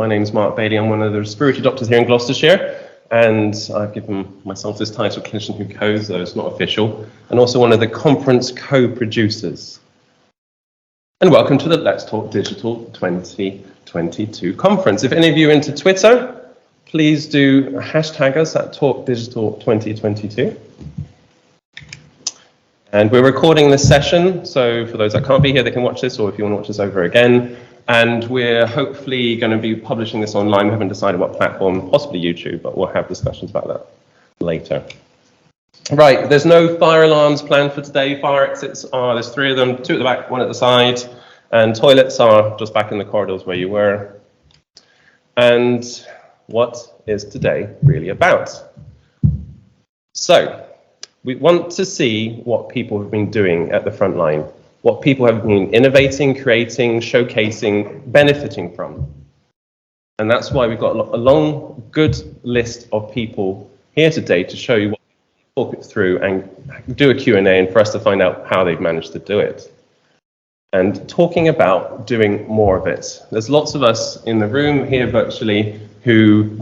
My name's Mark Bailey. I'm one of the respiratory doctors here in Gloucestershire, and I've given myself this title, Clinician Who Codes, though it's not official, and also one of the conference co-producers. And welcome to the Let's Talk Digital 2022 conference. If any of you are into Twitter, please do hashtag us at Talk Digital 2022. And we're recording this session, so for those that can't be here, they can watch this, or if you want to watch this over again. And we're hopefully going to be publishing this online. We haven't decided what platform, possibly YouTube, but we'll have discussions about that later. Right, there's no fire alarms planned for today. Fire exits are, there's 3 of them, 2 at the back, 1 at the side, and toilets are just back in the corridors where you were. And what is today really about? So, we want to see what people have been doing at the front line, what people have been innovating, creating, showcasing, benefiting from. And that's why we've got a long, good list of people here today to show you what we talk it through and do a Q&A and for us to find out how they've managed to do it. And talking about doing more of it. There's lots of us in the room here virtually who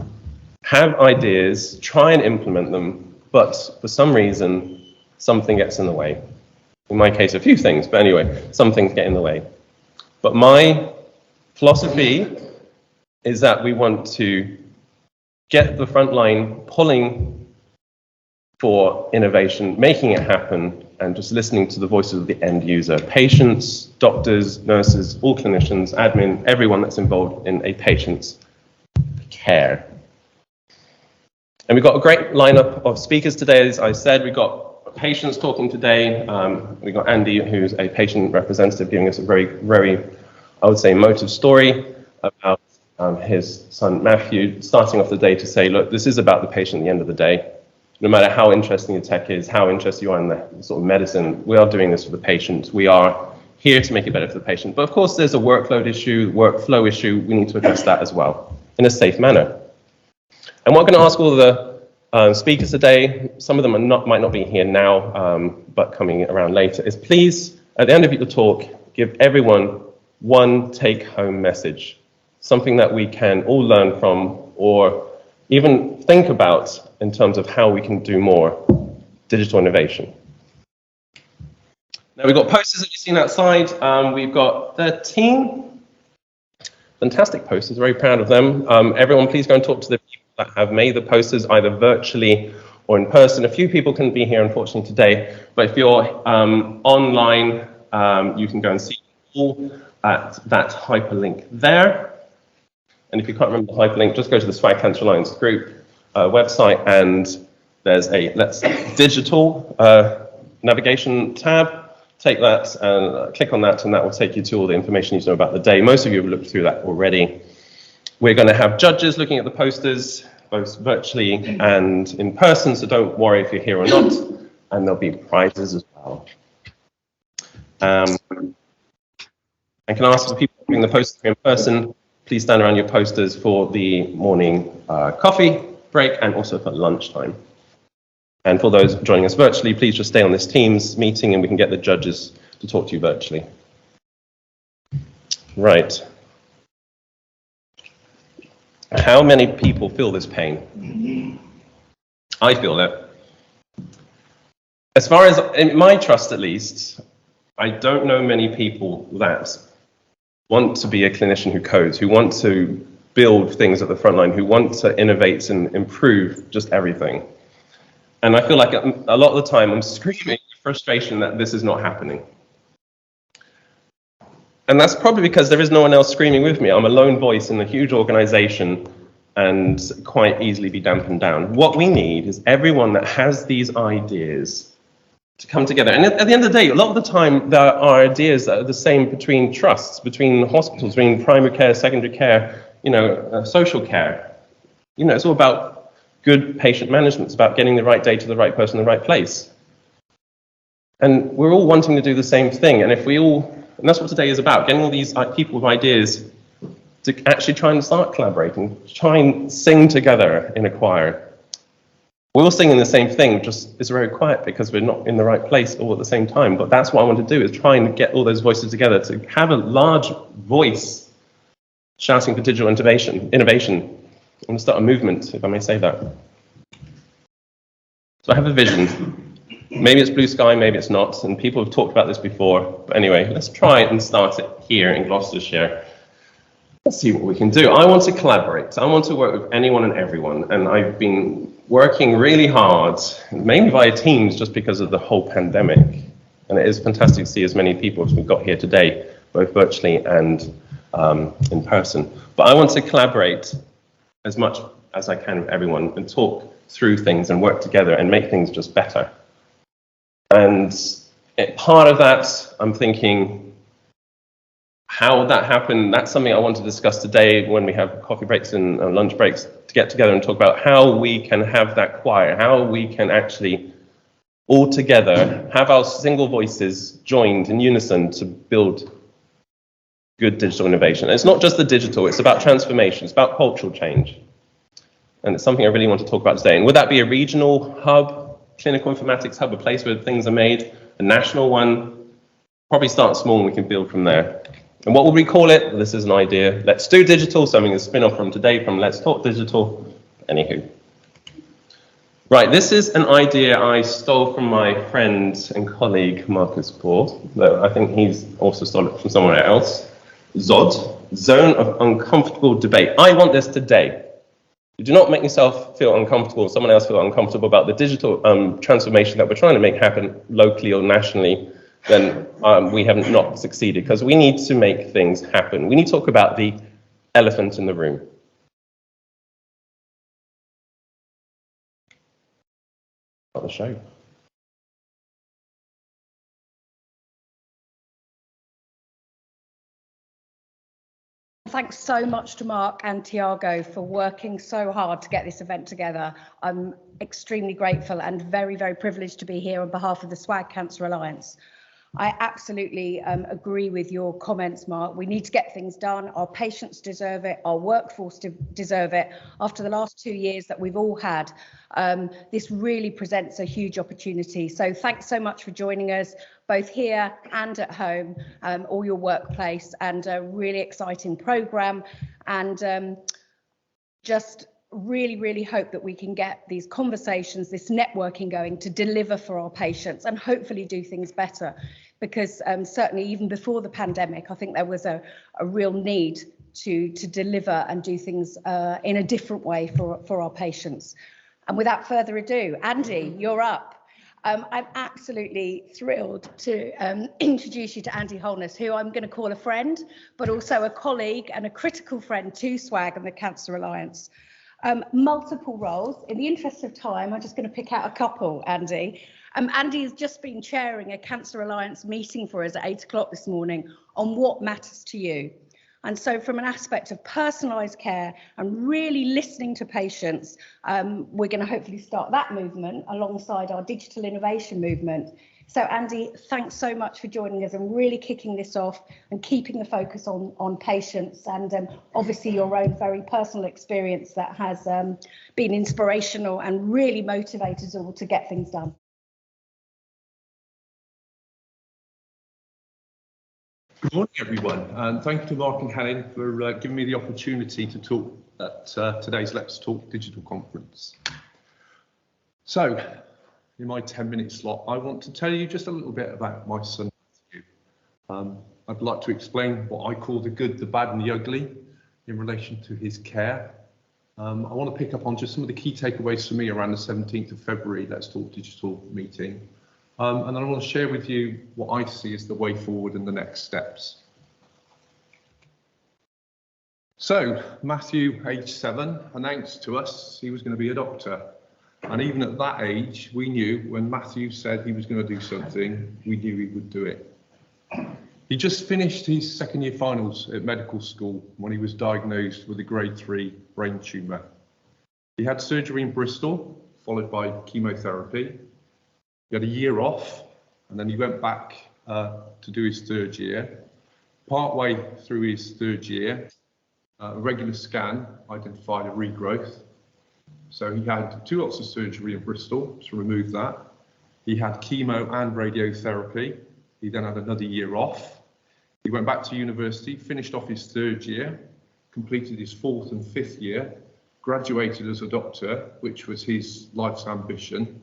have ideas, try and implement them, but for some reason, something gets in the way. In my case, a few things, but anyway, some things get in the way. But my philosophy is that we want to get the front line pulling for innovation, making it happen, and just listening to the voices of the end user. Patients, doctors, nurses, all clinicians, admin, everyone that's involved in a patient's care. And we've got a great lineup of speakers today. As I said, we've got patients talking today. We've got Andy, who's a patient representative, giving us a very, very, I would say, emotive story about his son Matthew, starting off the day to say, look, this is about the patient at the end of the day. No matter how interesting the tech is, how interested you are in the sort of medicine, we are doing this for the patient. We are here to make it better for the patient. But of course, there's a workload issue, workflow issue. We need to address that as well in a safe manner. And what I'm going to ask all the speakers today, some of them are might not be here now, but coming around later, is please, at the end of your talk, give everyone one take-home message, something that we can all learn from or even think about in terms of how we can do more digital innovation. Now, we've got posters that you've seen outside. We've got 13 fantastic posters, very proud of them. Everyone, please go and talk to the people that have made the posters, either virtually or in person. A few people couldn't be here, unfortunately, today, but if you're online, you can go and see all at that hyperlink there. And if you can't remember the hyperlink, just go to the Swag Cancer Alliance group website, and there's a Let's Digital navigation tab. Take that and click on that, and that will take you to all the information you need to know about the day. Most of you have looked through that already. We're going to have judges looking at the posters, both virtually and in person, so don't worry if you're here or not, and there'll be prizes as well. I can ask the people doing the posters in person, please stand around your posters for the morning coffee break and also for lunchtime. And for those joining us virtually, please just stay on this Teams meeting and we can get the judges to talk to you virtually. Right. How many people feel this pain? I feel it. As far as in my trust, at least, I don't know many people that want to be a clinician who codes, who want to build things at the front line, who want to innovate and improve just everything. And I feel like a lot of the time I'm screaming frustration that this is not happening. And that's probably because there is no one else screaming with me. I'm a lone voice in a huge organization and quite easily be dampened down. What we need is everyone that has these ideas to come together. And at the end of the day, a lot of the time there are ideas that are the same between trusts, between hospitals, between primary care, secondary care, social care. It's all about good patient management. It's about getting the right data to the right person in the right place. And we're all wanting to do the same thing. And if we all, and that's what today is about, getting all these people with ideas to actually try and start collaborating, try and sing together in a choir. We're all singing the same thing, just it's very quiet because we're not in the right place all at the same time. But that's what I want to do, is try and get all those voices together to have a large voice shouting for digital innovation. I want to start a movement, if I may say that. So I have a vision. Maybe it's blue sky, maybe it's not, and people have talked about this before. But anyway, let's try and start it here in Gloucestershire. Let's see what we can do. I want to collaborate. I want to work with anyone and everyone, and I've been working really hard, mainly via Teams, just because of the whole pandemic. And it is fantastic to see as many people as we've got here today, both virtually and in person. But I want to collaborate as much as I can with everyone and talk through things and work together and make things just better. And part of that, I'm thinking, how would that happen? That's something I want to discuss today when we have coffee breaks and lunch breaks, to get together and talk about how we can have that choir, how we can actually all together have our single voices joined in unison to build good digital innovation. And it's not just the digital, it's about transformation, it's about cultural change. And it's something I really want to talk about today. And would that be a regional hub, clinical informatics hub, a place where things are made, a national one? Probably start small and we can build from there. And what will we call it? This is an idea. Let's do digital, something that's a spin-off from today, from Let's Talk Digital. Anywho. Right, this is an idea I stole from my friend and colleague, Marcus Paul, though I think he's also stole it from somewhere else. ZOD, Zone of Uncomfortable Debate. I want this today. You do not make yourself feel uncomfortable, someone else feel uncomfortable about the digital transformation that we're trying to make happen locally or nationally, then we have not succeeded, because we need to make things happen. We need to talk about the elephant in the room. Not the show. Thanks so much to Mark and Tiago for working so hard to get this event together. I'm extremely grateful and very, very privileged to be here on behalf of the SWAG Cancer Alliance. I absolutely agree with your comments, Mark. We need to get things done. Our patients deserve it. Our workforce deserve it. After the last 2 years that we've all had, this really presents a huge opportunity. So thanks so much for joining us, both here and at home, or your workplace, and a really exciting programme. And just really hope that we can get these conversations, this networking going to deliver for our patients and hopefully do things better, because certainly even before the pandemic, I think there was a real need to deliver and do things in a different way for our patients. And without further ado, Andy, you're up. I'm absolutely thrilled to introduce you to Andy Holness, who I'm going to call a friend, but also a colleague and a critical friend to SWAG and the Cancer Alliance. Multiple roles. In the interest of time, I'm just going to pick out a couple, Andy. Andy has just been chairing a Cancer Alliance meeting for us at 8 o'clock this morning on what matters to you. And so from an aspect of personalised care and really listening to patients, we're going to hopefully start that movement alongside our digital innovation movement. So Andy, thanks so much for joining us and really kicking this off and keeping the focus on patients, and obviously your own very personal experience that has been inspirational and really motivated us all to get things done. Good morning, everyone, and thank you to Mark and Helen for giving me the opportunity to talk at today's Let's Talk Digital conference. So, in my 10-minute slot, I want to tell you just a little bit about my son, Matthew. I'd like to explain what I call the good, the bad and the ugly in relation to his care. I want to pick up on just some of the key takeaways for me around the 17th of February Let's Talk Digital meeting. And then I want to share with you what I see as the way forward and the next steps. So, Matthew, age 7, announced to us he was going to be a doctor. And even at that age, we knew when Matthew said he was going to do something, we knew he would do it. He just finished his second-year finals at medical school when he was diagnosed with a grade 3 brain tumour. He had surgery in Bristol, followed by chemotherapy. He had a year off, and then he went back to do his third year. Partway through his third year, a regular scan identified a regrowth. So he had 2 lots of surgery in Bristol to remove that. He had chemo and radiotherapy. He then had another year off. He went back to university, finished off his third year, completed his 4th and 5th year, graduated as a doctor, which was his life's ambition,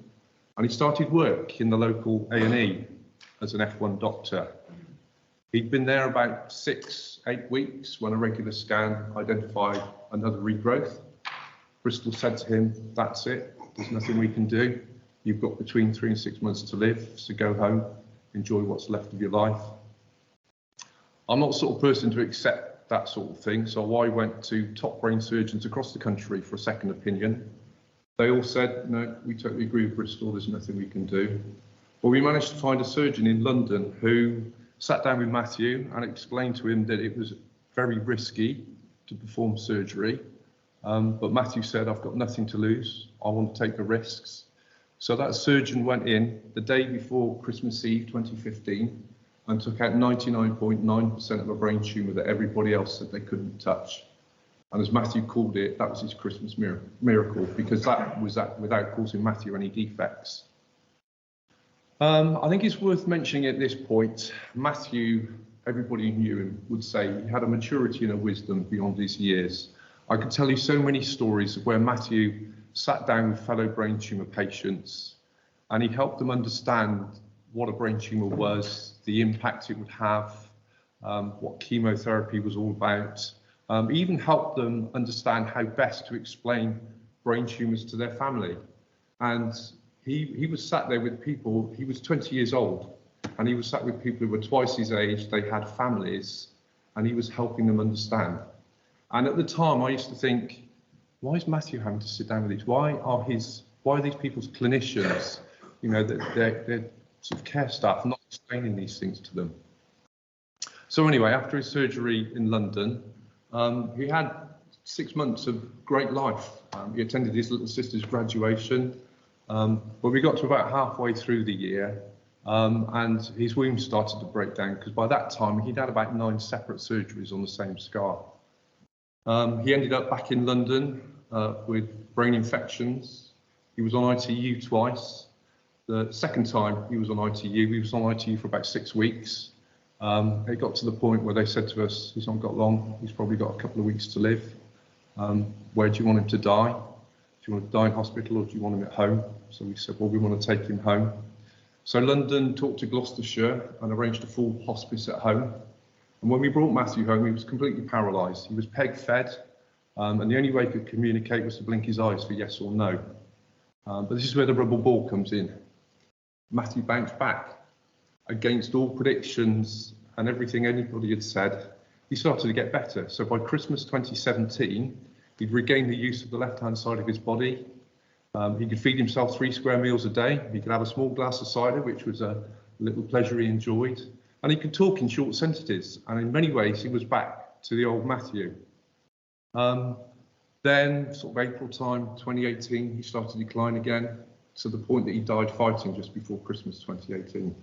and he started work in the local A&E as an F1 doctor. He'd been there about 6-8 weeks when a regular scan identified another regrowth. Bristol said to him, "That's it, there's nothing we can do. You've got between 3 and 6 months to live, so go home, enjoy what's left of your life." I'm not the sort of person to accept that sort of thing, so I went to top brain surgeons across the country for a second opinion. They all said, "No, we totally agree with Bristol, there's nothing we can do." But we managed to find a surgeon in London who sat down with Matthew and explained to him that it was very risky to perform surgery. But Matthew said, "I've got nothing to lose, I want to take the risks." So that surgeon went in the day before Christmas Eve 2015 and took out 99.9% of a brain tumour that everybody else said they couldn't touch. And as Matthew called it, that was his Christmas miracle, because that was without causing Matthew any defects. I think it's worth mentioning at this point, Matthew, everybody who knew him would say he had a maturity and a wisdom beyond his years. I could tell you so many stories of where Matthew sat down with fellow brain tumour patients and he helped them understand what a brain tumour was, the impact it would have, what chemotherapy was all about. He even helped them understand how best to explain brain tumours to their family. And he was sat there with people, he was 20 years old, and he was sat with people who were twice his age, they had families, and he was helping them understand. And at the time, I used to think, why is Matthew having to sit down with these? Why are these people's clinicians, you know, their sort of care staff not explaining these things to them? So anyway, after his surgery in London, he had 6 months of great life. He attended his little sister's graduation, but we got to about halfway through the year, and his wound started to break down, because by that time he'd had about 9 separate surgeries on the same scar. He ended up back in London with brain infections. He was on ITU twice. The second time he was on ITU, he was on ITU for about 6 weeks. It got to the point where they said to us, "He's not got long, he's probably got a couple of weeks to live. Where do you want him to die? Do you want him to die in hospital or do you want him at home?" So we said, well, we want to take him home. So London talked to Gloucestershire and arranged a full hospice at home. And when we brought Matthew home, he was completely paralysed. He was peg-fed, and the only way he could communicate was to blink his eyes for yes or no. But this is where the rubber ball comes in. Matthew bounced back against all predictions and everything anybody had said. He started to get better. So by Christmas 2017, he'd regained the use of the left-hand side of his body. He could feed himself 3 square meals a day. He could have a small glass of cider, which was a little pleasure he enjoyed. And he could talk in short sentences. And in many ways, he was back to the old Matthew. Then, sort of April time, 2018, he started to decline again, to the point that he died fighting just before Christmas 2018.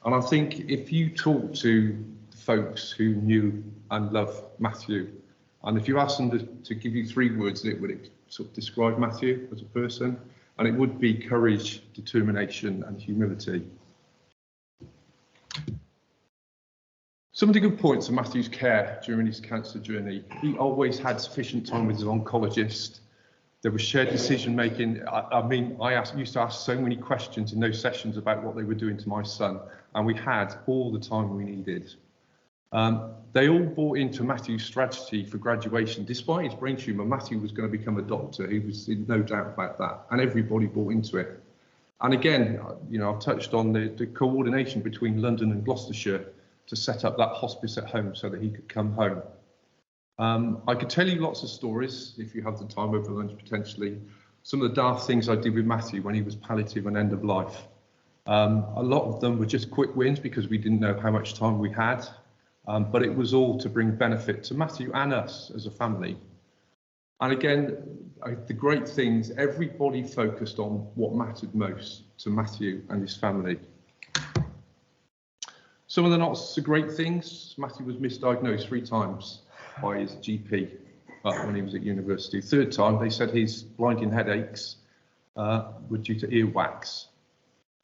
And I think if you talk to the folks who knew and loved Matthew, and if you asked them to give you 3 words that would sort of describe Matthew as a person, and it would be courage, determination, and humility. Some of the good points of Matthew's care during his cancer journey: he always had sufficient time with his oncologist. There was shared decision making. I used to ask so many questions in those sessions about what they were doing to my son, and we had all the time we needed. They all bought into Matthew's strategy for graduation. Despite his brain tumour, Matthew was going to become a doctor. He was in no doubt about that, and everybody bought into it. And again, you know, I've touched on the coordination between London and Gloucestershire to set up that hospice at home so that he could come home. I could tell you lots of stories if you have the time over lunch potentially. Some of the daft things I did with Matthew when he was palliative and end of life. A lot of them were just quick wins because we didn't know how much time we had, but it was all to bring benefit to Matthew and us as a family. And again, the great things, everybody focused on what mattered most to Matthew and his family. Some of the not so great things: Matthew was misdiagnosed 3 times by his GP when he was at university. 3rd time, they said his blinding headaches were due to earwax.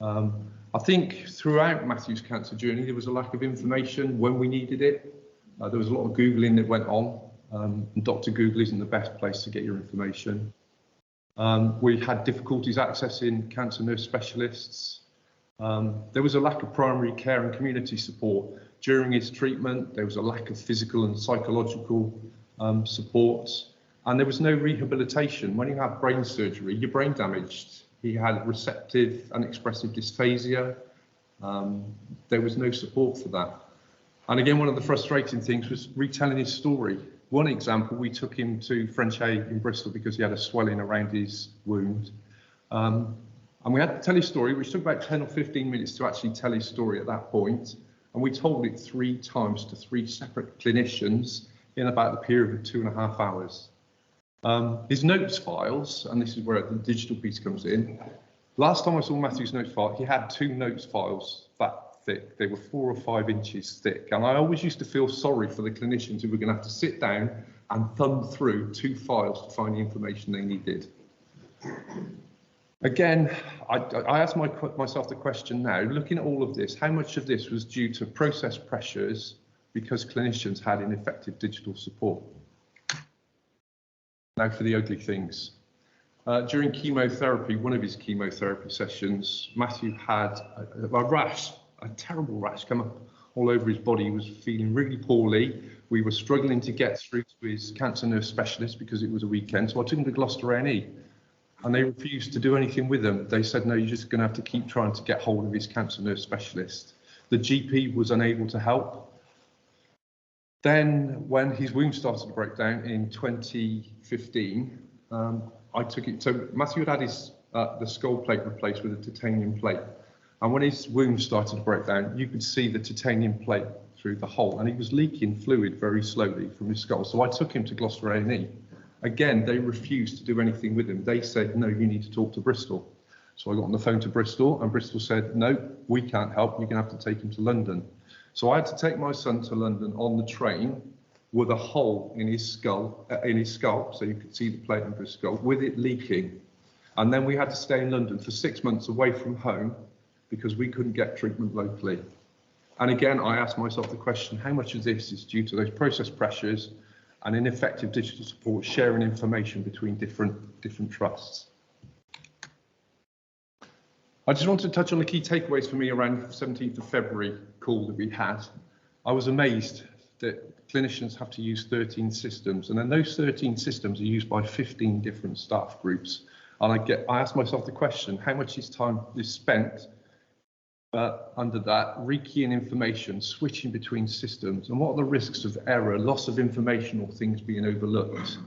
I think throughout Matthew's cancer journey, there was a lack of information when we needed it. There was a lot of Googling that went on. and Dr. Google isn't the best place to get your information. We had difficulties accessing cancer nurse specialists. There was a lack of primary care and community support. During his treatment, there was a lack of physical and psychological support, and there was no rehabilitation. When you have brain surgery, your brain damaged. He had receptive and expressive dysphasia. There was no support for that. And again, one of the frustrating things was retelling his story. One example, we took him to French A in Bristol because he had a swelling around his wound. And we had to tell his story, which took about 10 or 15 minutes to actually tell his story at that point. And we told it 3 times to 3 separate clinicians in about the period of 2.5 hours. His notes files, and this is where the digital piece comes in. Last time I saw Matthew's notes file, he had 2 notes files that thick. They were 4 or 5 inches thick. And I always used to feel sorry for the clinicians who were going to have to sit down and thumb through 2 files to find the information they needed. Again, I asked myself the question now, looking at all of this, how much of this was due to process pressures because clinicians had ineffective digital support? Now for the ugly things. During chemotherapy, one of his chemotherapy sessions, Matthew had a rash, a terrible rash come up all over his body. He was feeling really poorly. We were struggling to get through to his cancer nurse specialist because it was a weekend. So I took him to Gloucester A&E and they refused to do anything with him. They said, no, you're just going to have to keep trying to get hold of his cancer nurse specialist. The GP was unable to help. Then when his wound started to break down in 2015, I took it, so Matthew had his the skull plate replaced with a titanium plate. And when his wound started to break down, you could see the titanium plate through the hole, and he was leaking fluid very slowly from his skull. So I took him to Gloucester A&E. Again, they refused to do anything with him. They said, no, you need to talk to Bristol. So I got on the phone to Bristol, and Bristol said, no, we can't help. You're going to have to take him to London. So I had to take my son to London on the train with a hole in his skull, so you could see the plate under his skull, with it leaking. And then we had to stay in London for 6 months away from home because we couldn't get treatment locally. And again, I asked myself the question, how much of this is due to those process pressures and ineffective digital support, sharing information between different trusts? I just want to touch on the key takeaways for me around the 17th of February call that we had. I was amazed that clinicians have to use 13 systems, and then those 13 systems are used by 15 different staff groups. And I asked myself the question, how much is time is spent under that, rekeying information, switching between systems, and what are the risks of error, loss of information, or things being overlooked?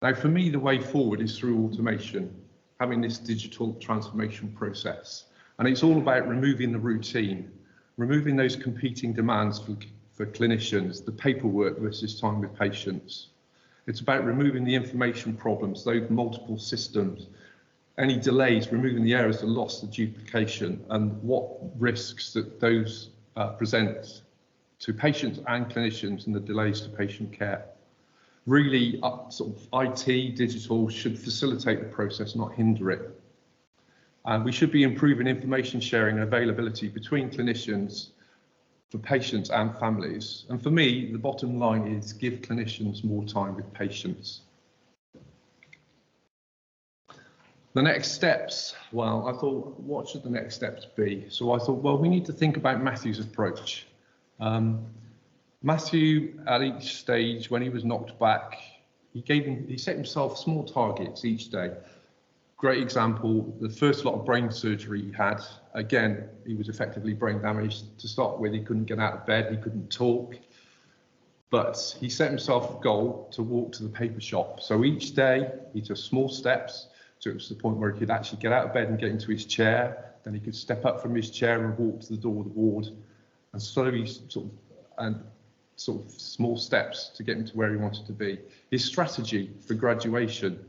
Now, for me, the way forward is through automation, having this digital transformation process. And it's all about removing the routine, removing those competing demands for clinicians, the paperwork versus time with patients. It's about removing the information problems, those multiple systems, any delays, removing the errors, the loss, the duplication, and what risks that those present to patients and clinicians and the delays to patient care. Really, sort of IT, digital should facilitate the process, not hinder it. And we should be improving information sharing and availability between clinicians, for patients and families. And for me, the bottom line is give clinicians more time with patients. The next steps, well, I thought, what should the next steps be? So I thought, well, we need to think about Matthew's approach. Matthew, at each stage, when he was knocked back, he set himself small targets each day. Great example, the first lot of brain surgery he had, again, he was effectively brain damaged. To start with, he couldn't get out of bed, he couldn't talk, but he set himself a goal to walk to the paper shop. So each day, he took small steps, so it was the point where he could actually get out of bed and get into his chair, then he could step up from his chair and walk to the door of the ward, and slowly sort of small steps to get him to where he wanted to be. His strategy for graduation,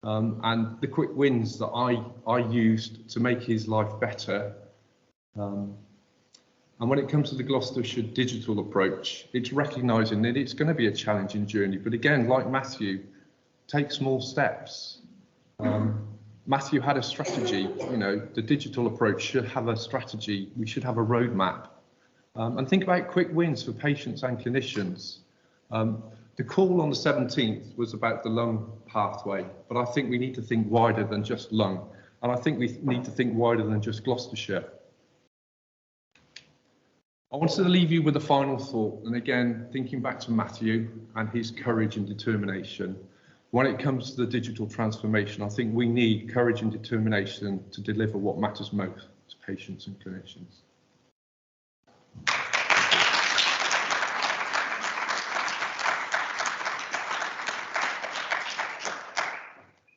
and the quick wins that I used to make his life better. And when it comes to the Gloucestershire digital approach, it's recognising that it's going to be a challenging journey. But again, like Matthew, take small steps. Matthew had a strategy, the digital approach should have a strategy. We should have a roadmap. And think about quick wins for patients and clinicians. The call on the 17th was about the lung pathway, but I think we need to think wider than just lung. And I think we need to think wider than just Gloucestershire. I wanted to leave you with a final thought, and again, thinking back to Matthew and his courage and determination. When it comes to the digital transformation, I think we need courage and determination to deliver what matters most to patients and clinicians.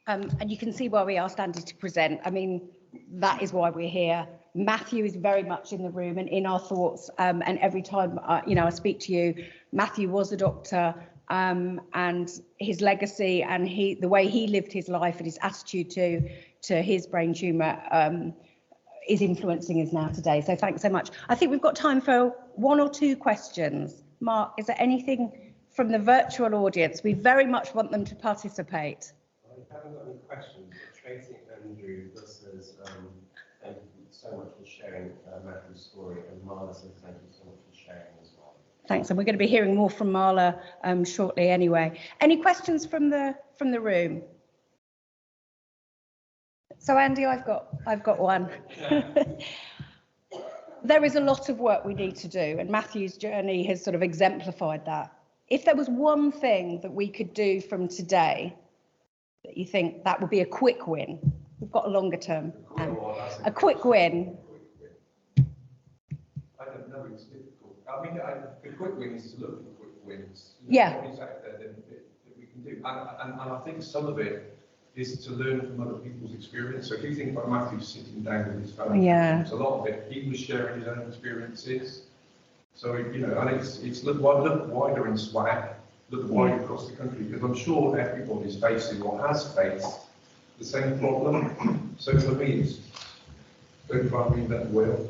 And you can see why we asked Andy to present. I mean, that is why we're here. Matthew is very much in the room and in our thoughts. And every time, I speak to you, Matthew was a doctor, and his legacy and the way he lived his life and his attitude to his brain tumour is influencing us now today. So thanks so much. I think we've got time for 1 or 2 questions. Mark, is there anything from the virtual audience? We very much want them to participate. I haven't got any questions, but Tracy and Andrew just says thank you so much for sharing Matthew's story, and Marla says thank you so much for sharing as well. Thanks, and we're going to be hearing more from Marla shortly anyway. Any questions from the room? So Andy, I've got one. There is a lot of work we need to do, and Matthew's journey has sort of exemplified that. If there was one thing that we could do from today that you think that would be a quick win, we've got a longer term. A quick win. I don't know, it's difficult. I mean, the quick win is to look for quick wins. Yeah. What is out there that we can do? And I think some of it is to learn from other people's experience. So if you think about Matthew sitting down with his family, a lot of it, he was sharing his own experiences. So, and it's look wider in SWAG, look wider across the country, because I'm sure everybody's facing or has faced the same problem. So for me, it's don't try and reinvent the wheel.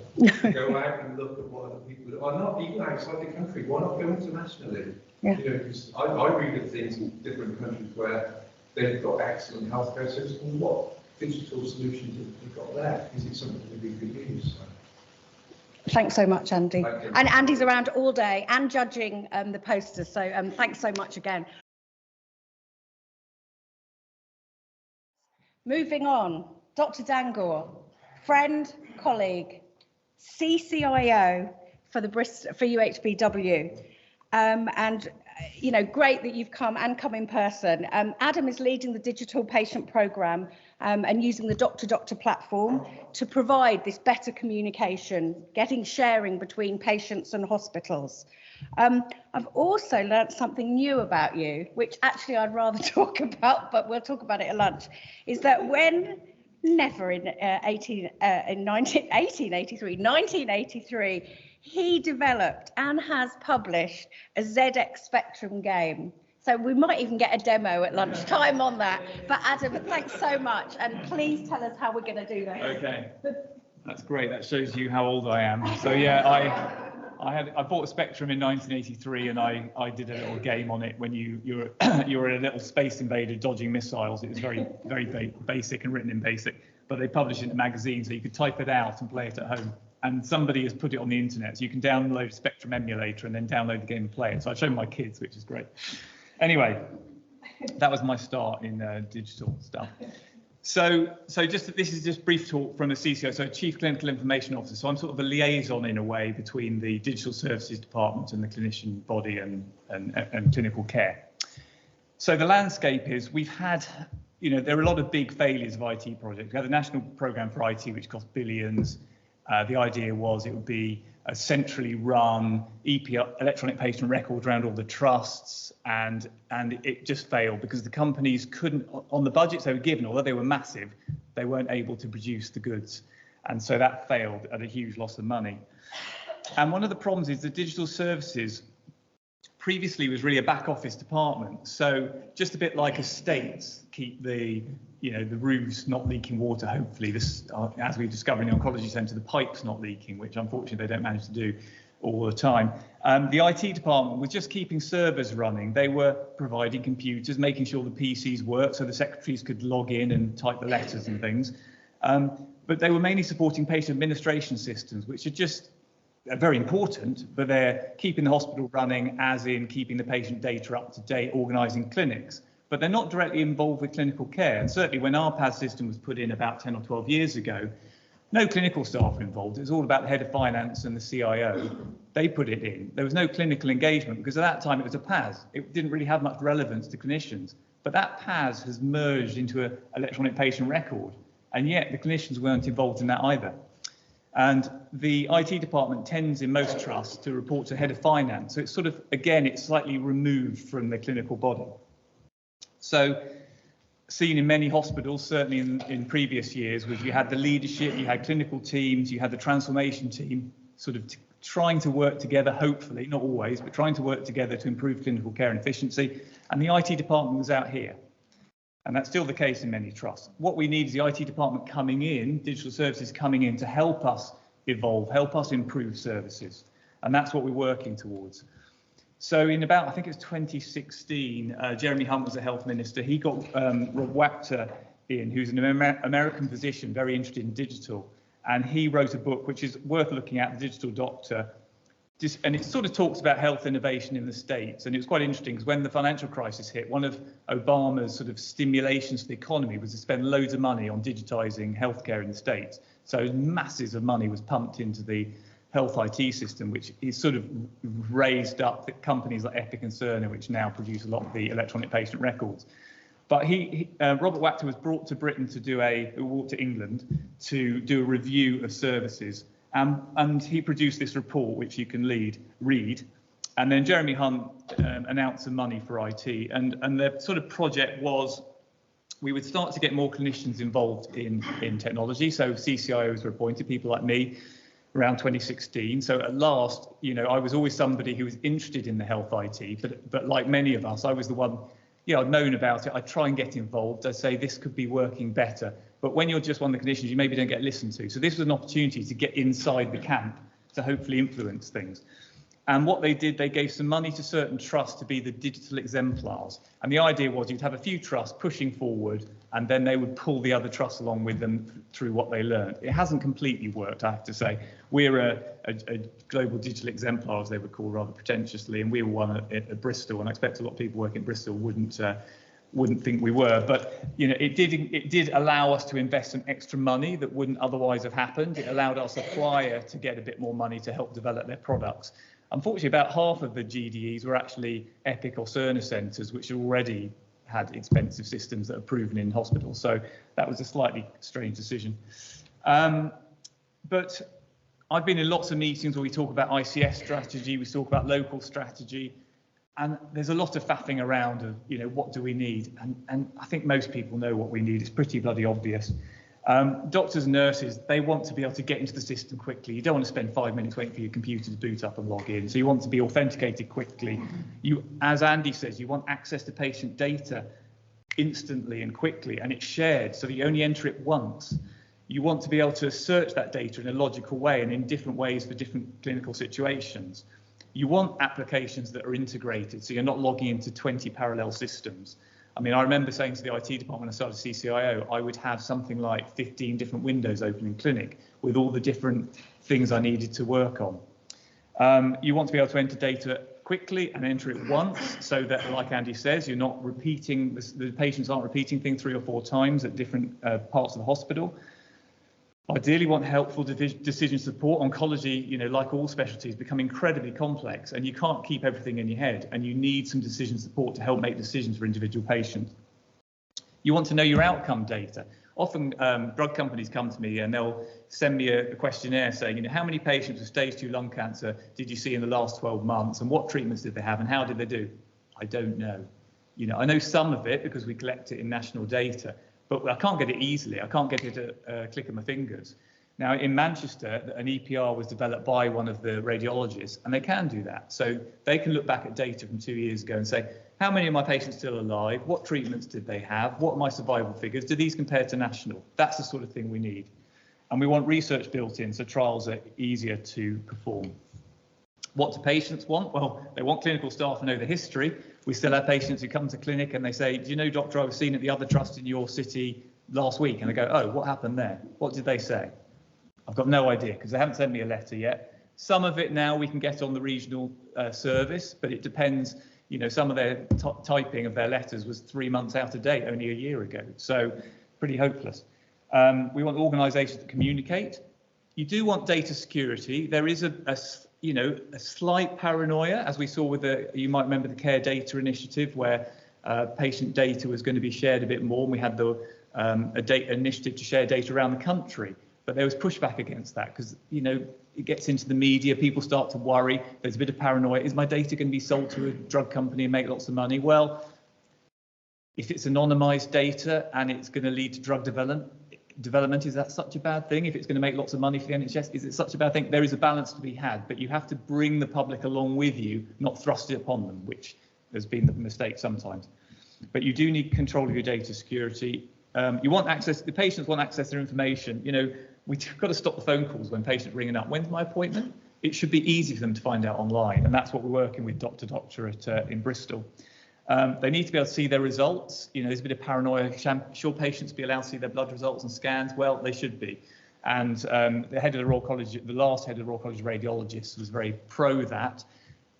Go out and look at what other people are not even outside the country. Why not go internationally? Yeah. Because I read of things in different countries where they've got excellent healthcare systems. What digital solutions have we got there? Is it something that we could use? Thanks so much, Andy. Thank you. And Andy's around all day and judging the posters. So thanks so much again. Moving on, Dr. Dangoor, friend, colleague, CCIO for UHBW, and great that you've come in person. Adam is leading the digital patient programme and using the doctor-doctor platform to provide this better communication, sharing between patients and hospitals. I've also learnt something new about you, which actually I'd rather talk about, but we'll talk about it at lunch, is that never in 1983, he developed and has published a ZX Spectrum game. So we might even get a demo at lunchtime on that. But Adam, thanks so much. And please tell us how we're going to do that. Okay, that's great. That shows you how old I am. So yeah, I bought a Spectrum in 1983, and I did a little game on it when you were a little space invader dodging missiles. It was very basic and written in BASIC, but they published it in a magazine, so you could type it out and play it at home. And somebody has put it on the internet, so you can download a Spectrum emulator and then download the game and play it. So I've shown my kids, which is great. Anyway, that was my start in digital stuff. So this is just brief talk from the CCO, so Chief Clinical Information Officer. So I'm sort of a liaison in a way between the Digital Services Department and the clinician body and clinical care. So the landscape is we've had, there are a lot of big failures of IT projects. We had the National Programme for IT, which cost billions. The idea was it would be a centrally run electronic patient record around all the trusts, and it just failed because the companies couldn't, on the budgets they were given, although they were massive, they weren't able to produce the goods. And so that failed at a huge loss of money. And one of the problems is the digital services previously was really a back office department. So just a bit like estates keep the roofs not leaking water, hopefully. This, as we discovered in the oncology centre, the pipe's not leaking, which unfortunately they don't manage to do all the time. The IT department was just keeping servers running. They were providing computers, making sure the PCs worked so the secretaries could log in and type the letters and things. But they were mainly supporting patient administration systems, which are just very important, but they're keeping the hospital running, as in keeping the patient data up to date, organising clinics. But they're not directly involved with clinical care. And certainly when our PAS system was put in about 10 or 12 years ago, no clinical staff were involved. It was all about the head of finance and the CIO. They put it in. There was no clinical engagement because at that time it was a PAS. It didn't really have much relevance to clinicians. But that PAS has merged into an electronic patient record. And yet the clinicians weren't involved in that either. And the IT department tends in most trusts to report to head of finance. So it's sort of, again, it's slightly removed from the clinical body. So seen in many hospitals, certainly in previous years, was you had the leadership, you had clinical teams, you had the transformation team sort of trying to work together, hopefully, not always, but trying to work together to improve clinical care and efficiency. And the IT department was out here. And that's still the case in many trusts. What we need is the IT department coming in, digital services coming in to help us evolve, help us improve services. And that's what we're working towards. So in about, I think it was 2016, Jeremy Hunt was the health minister. He got Rob Wachter in, who's an American physician, very interested in digital. And he wrote a book which is worth looking at, The Digital Doctor. And it sort of talks about health innovation in the States. And it was quite interesting because when the financial crisis hit, one of Obama's sort of stimulations for the economy was to spend loads of money on digitizing healthcare in the States. So masses of money was pumped into the health IT system, which is sort of raised up the companies like Epic and Cerner, which now produce a lot of the electronic patient records. But Robert Wachter was brought to Britain to do to England to do a review of services. And he produced this report, which you can read. And then Jeremy Hunt announced some money for IT. And the sort of project was, we would start to get more clinicians involved in technology. So CCIOs were appointed, people like me, around 2016. So at last, you know, I was always somebody who was interested in the health IT, but like many of us, I was the one, I'd known about it. I'd try and get involved. I'd say this could be working better. But when you're just one of the clinicians, you maybe don't get listened to. So this was an opportunity to get inside the camp to hopefully influence things. And what they did, they gave some money to certain trusts to be the digital exemplars. And the idea was you'd have a few trusts pushing forward, and then they would pull the other trusts along with them through what they learned. It hasn't completely worked, I have to say. We're a global digital exemplar, as they would call rather pretentiously, and we were one at Bristol, and I expect a lot of people working at Bristol wouldn't think we were, but it did allow us to invest some extra money that wouldn't otherwise have happened. It allowed our supplier to get a bit more money to help develop their products. Unfortunately, about half of the GDEs were actually Epic or Cerner centres, which already had expensive systems that are proven in hospitals. So that was a slightly strange decision. But I've been in lots of meetings where we talk about ICS strategy, we talk about local strategy, and there's a lot of faffing around of, what do we need? And I think most people know what we need. It's pretty bloody obvious. Doctors and nurses, they want to be able to get into the system quickly. You don't want to spend 5 minutes waiting for your computer to boot up and log in. So you want to be authenticated quickly. As Andy says, you want access to patient data instantly and quickly, and it's shared, so that you only enter it once. You want to be able to search that data in a logical way and in different ways for different clinical situations. You want applications that are integrated, so you're not logging into 20 parallel systems. I mean, I remember saying to the IT department when I started CCIO, I would have something like 15 different windows open in clinic with all the different things I needed to work on. You want to be able to enter data quickly and enter it once, so that, like Andy says, you're not repeating, the patients aren't repeating things 3 or 4 times at different parts of the hospital. Ideally, want helpful decision support. Oncology, like all specialties, become incredibly complex, and you can't keep everything in your head, and you need some decision support to help make decisions for individual patients. You want to know your outcome data. Often drug companies come to me and they'll send me a questionnaire saying, how many patients with stage 2 lung cancer did you see in the last 12 months, and what treatments did they have, and how did they do? I don't know. I know some of it because we collect it in national data, but I can't get it easily. I can't get it at a click of my fingers. Now, in Manchester, an EPR was developed by one of the radiologists, and they can do that. So they can look back at data from 2 years ago and say, how many of my patients still alive? What treatments did they have? What are my survival figures? Do these compare to national? That's the sort of thing we need. And we want research built in so trials are easier to perform. What do patients want? Well, they want clinical staff to know the history. We still have patients who come to clinic and they say, do you know, doctor, I was seen at the other trust in your city last week. And I go, oh, what happened there? What did they say? I've got no idea because they haven't sent me a letter yet. Some of it now we can get on the regional service, but it depends. You know, some of their typing of their letters was 3 months out of date only a year ago, so pretty hopeless. We want organisations to communicate. You do want data security. There is a slight paranoia, as we saw with you might remember the Care Data Initiative, where patient data was going to be shared a bit more, and we had a data initiative to share data around the country. But there was pushback against that because, you know, it gets into the media, people start to worry, there's a bit of paranoia. Is my data going to be sold to a drug company and make lots of money? Well, if it's anonymized data and it's going to lead to drug development, is that such a bad thing? If it's going to make lots of money for the NHS, is it such a bad thing? There is a balance to be had, but you have to bring the public along with you, not thrust it upon them, which has been the mistake sometimes. But you do need control of your data security. You want access, the patients want access to their information. You know, we've got to stop the phone calls when patients ringing up. When's my appointment? It should be easy for them to find out online, and that's what we're working with Doctor in Bristol. They need to be able to see their results. You know, there's a bit of paranoia. Should patients be allowed to see their blood results and scans? Well, they should be. And the head of the Royal College, the last head of the Royal College of Radiologists, was very pro that.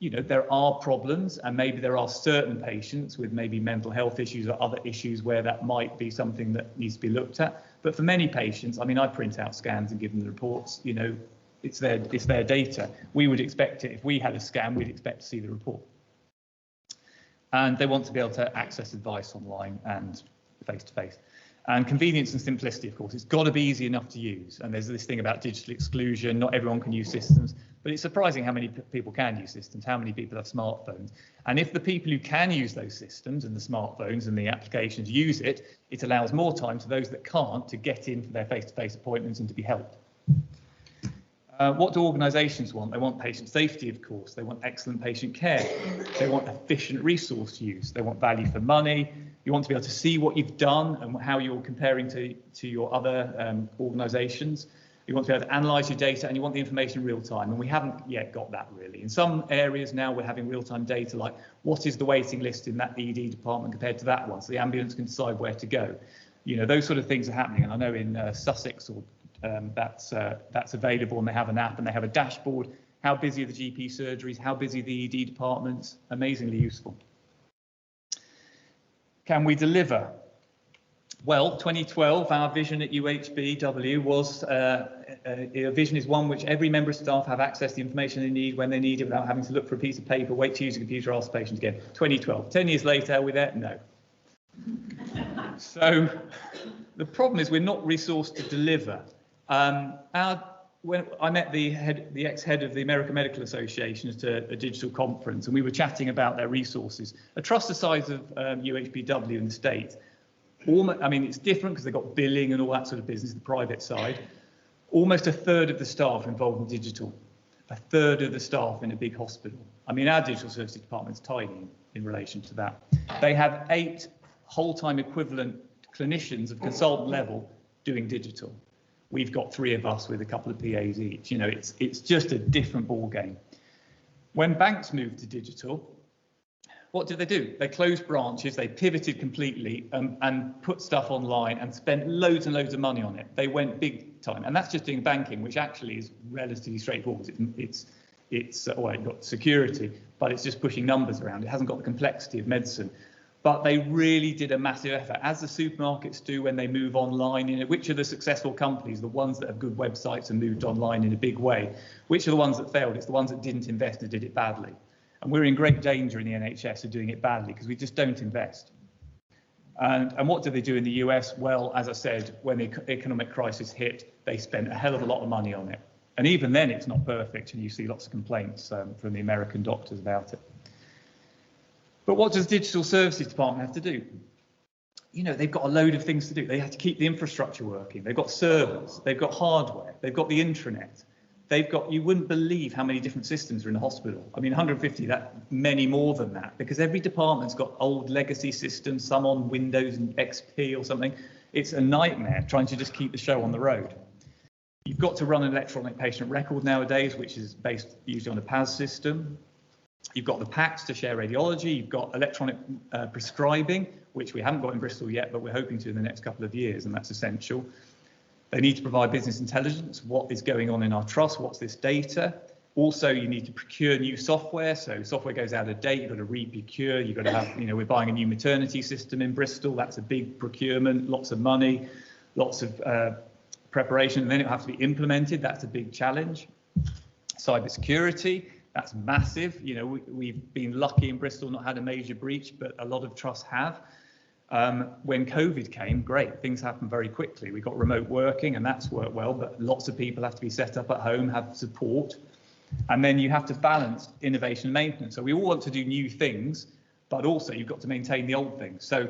You know, there are problems, and maybe there are certain patients with maybe mental health issues or other issues where that might be something that needs to be looked at. But for many patients, I mean, I print out scans and give them the reports. You know, it's their data. We would expect it, if we had a scan, we'd expect to see the report. And they want to be able to access advice online and face-to-face. And convenience and simplicity, of course, it's got to be easy enough to use. And there's this thing about digital exclusion. Not everyone can use systems, but it's surprising how many people can use systems, how many people have smartphones. And if the people who can use those systems and the smartphones and the applications use it, it allows more time to those that can't to get in for their face-to-face appointments and to be helped. What do organisations want? They want patient safety, of course. They want excellent patient care. They want efficient resource use. They want value for money. You want to be able to see what you've done and how you're comparing to your other organisations. You want to be able to analyse your data, and you want the information in real time. And we haven't yet got that really. In some areas now we're having real-time data, like what is the waiting list in that ED department compared to that one, so the ambulance can decide where to go. You know, those sort of things are happening. And I know in Sussex or that's available, and they have an app and they have a dashboard. How busy are the GP surgeries? How busy are the ED departments? Amazingly useful. Can we deliver? Well, 2012, our vision at UHBW was a vision is one which every member of staff have access to the information they need when they need it without having to look for a piece of paper, wait to use a computer, ask the patient again. 2012. 10 years later, are we there? No. So the problem is we're not resourced to deliver. When I met the ex-head of the American Medical Association at a digital conference, and we were chatting about their resources. A trust the size of UHBW in the States, I mean, it's different because they've got billing and all that sort of business, the private side. Almost a third of the staff involved in digital, a third of the staff in a big hospital. I mean, our digital services department's tiny in relation to that. They have 8 whole-time equivalent clinicians of consultant level doing digital. We've got 3 of us with a couple of PAs each. You know, it's just a different ball game. When banks moved to digital, what did? They closed branches, they pivoted completely and put stuff online and spent loads and loads of money on it. They went big time, and that's just doing banking, which actually is relatively straightforward. It's got security, but it's just pushing numbers around. It hasn't got the complexity of medicine. But they really did a massive effort, as the supermarkets do when they move online. You know, which are the successful companies, the ones that have good websites and moved online in a big way? Which are the ones that failed? It's the ones that didn't invest and did it badly. And we're in great danger in the NHS of doing it badly because we just don't invest. And what do they do in the US? Well, as I said, when the economic crisis hit, they spent a hell of a lot of money on it. And even then, it's not perfect, and you see lots of complaints from the American doctors about it. But what does the Digital Services Department have to do? You know, they've got a load of things to do. They have to keep the infrastructure working. They've got servers, they've got hardware, they've got the intranet. They've got, you wouldn't believe how many different systems are in the hospital. I mean, 150, that many more than that, because every department's got old legacy systems, some on Windows and XP or something. It's a nightmare trying to just keep the show on the road. You've got to run an electronic patient record nowadays, which is based usually on a PAS system. You've got the PACS to share radiology. You've got electronic prescribing, which we haven't got in Bristol yet, but we're hoping to in the next couple of years, and that's essential. They need to provide business intelligence. What is going on in our trust? What's this data? Also, you need to procure new software. So software goes out of date, you've got to re-procure, you've got to have, we're buying a new maternity system in Bristol. That's a big procurement, lots of money, lots of preparation, and then it'll have to be implemented. That's a big challenge. Cybersecurity, that's massive. We've been lucky in Bristol, not had a major breach, but a lot of trusts have. When COVID came, great, things happened very quickly. We got remote working and that's worked well, but lots of people have to be set up at home, have support. And then you have to balance innovation and maintenance. So we all want to do new things, but also you've got to maintain the old things. So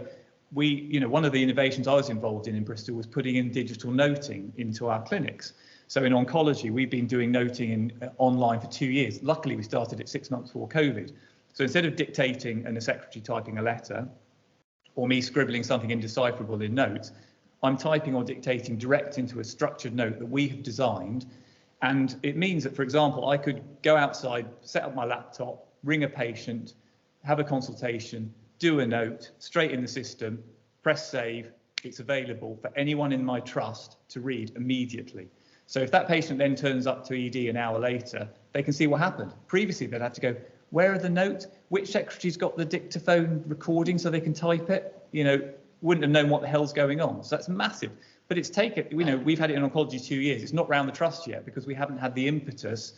one of the innovations I was involved in Bristol was putting in digital noting into our clinics. So in oncology, we've been doing noting online for 2 years. Luckily, we started it 6 months before COVID. So instead of dictating and the secretary typing a letter, or me scribbling something indecipherable in notes, I'm typing or dictating direct into a structured note that we have designed. And it means that, for example, I could go outside, set up my laptop, ring a patient, have a consultation, do a note, straight in the system, press save. It's available for anyone in my trust to read immediately. So if that patient then turns up to ED an hour later, they can see what happened. Previously, they'd have to go, where are the notes? Which secretary's got the dictaphone recording so they can type it? Wouldn't have known what the hell's going on. So that's massive. But it's taken, we've had it in oncology 2 years. It's not round the trust yet because we haven't had the impetus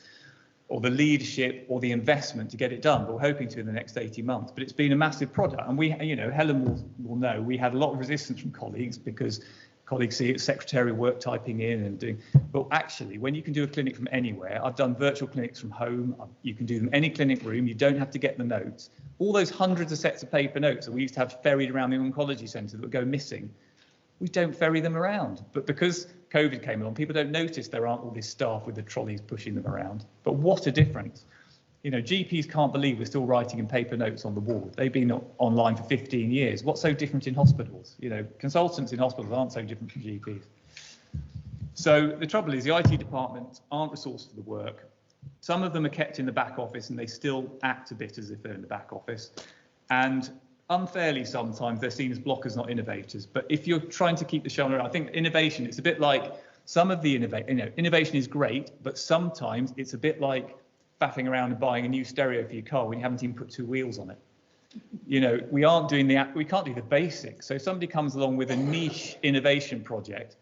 or the leadership or the investment to get it done. But we're hoping to in the next 18 months. But it's been a massive product. And Helen will know, we had a lot of resistance from colleagues because colleagues see it's secretarial work typing in and doing. But actually, when you can do a clinic from anywhere, I've done virtual clinics from home. You can do them any clinic room. You don't have to get the notes. All those hundreds of sets of paper notes that we used to have ferried around the oncology centre that would go missing, we don't ferry them around. But because COVID came along, people don't notice there aren't all this staff with the trolleys pushing them around. But what a difference. GPs can't believe we're still writing in paper notes on the ward. They've been online for 15 years. What's so different in hospitals? Consultants in hospitals aren't so different from GPs. So the trouble is the IT departments aren't resourced for the work. Some of them are kept in the back office and they still act a bit as if they're in the back office. And unfairly sometimes they're seen as blockers, not innovators. But if you're trying to keep the show on, I think innovation, it's a bit like some of the innovation is great, but sometimes it's a bit like faffing around and buying a new stereo for your car when you haven't even put 2 wheels on it. We can't do the basics. So if somebody comes along with a niche innovation project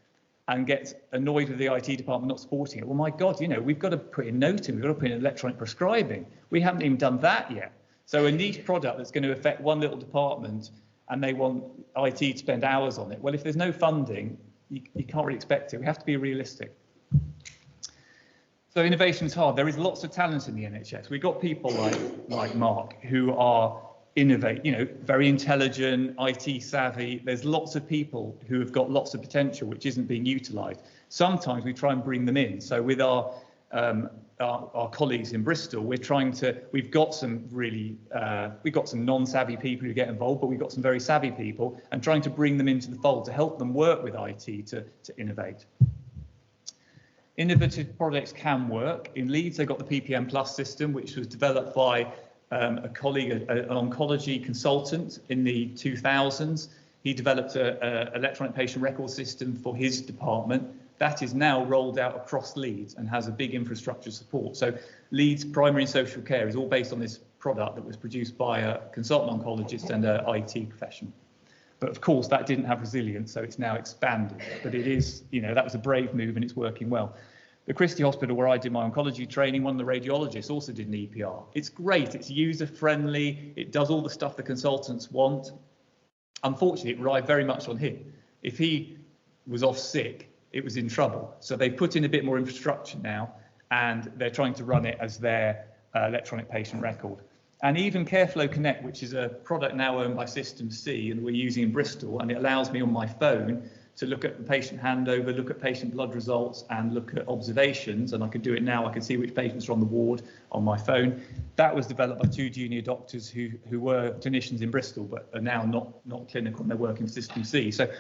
and gets annoyed with the IT department not supporting it, well, my God, we've got to put in noting, we've got to put in electronic prescribing. We haven't even done that yet. So a niche product that's going to affect one little department and they want IT to spend hours on it. Well, if there's no funding, you can't really expect it. We have to be realistic. So innovation is hard. There is lots of talent in the NHS. We've got people like Mark who are very intelligent, IT savvy. There's lots of people who have got lots of potential which isn't being utilised. Sometimes we try and bring them in. So with our colleagues in Bristol, we've got some non-savvy people who get involved, but we've got some very savvy people and trying to bring them into the fold to help them work with IT to innovate. Innovative projects can work. In Leeds, they've got the PPM Plus system, which was developed by a colleague, an oncology consultant in the 2000s. He developed an electronic patient record system for his department. That is now rolled out across Leeds and has a big infrastructure support. So Leeds Primary and Social Care is all based on this product that was produced by a consultant oncologist and an IT professional. But of course, that didn't have resilience, so it's now expanded. But it is, that was a brave move and it's working well. The Christie Hospital, where I did my oncology training, one of the radiologists also did an EPR. It's great, it's user-friendly, it does all the stuff the consultants want. Unfortunately, it relied very much on him. If he was off sick, it was in trouble. So they put in a bit more infrastructure now, and they're trying to run it as their electronic patient record. And even Careflow Connect, which is a product now owned by System C and we're using in Bristol, and it allows me on my phone to look at the patient handover, look at patient blood results and look at observations. And I can do it now. I can see which patients are on the ward on my phone. That was developed by 2 junior doctors who were clinicians in Bristol, but are now not clinical and they're working for System C. So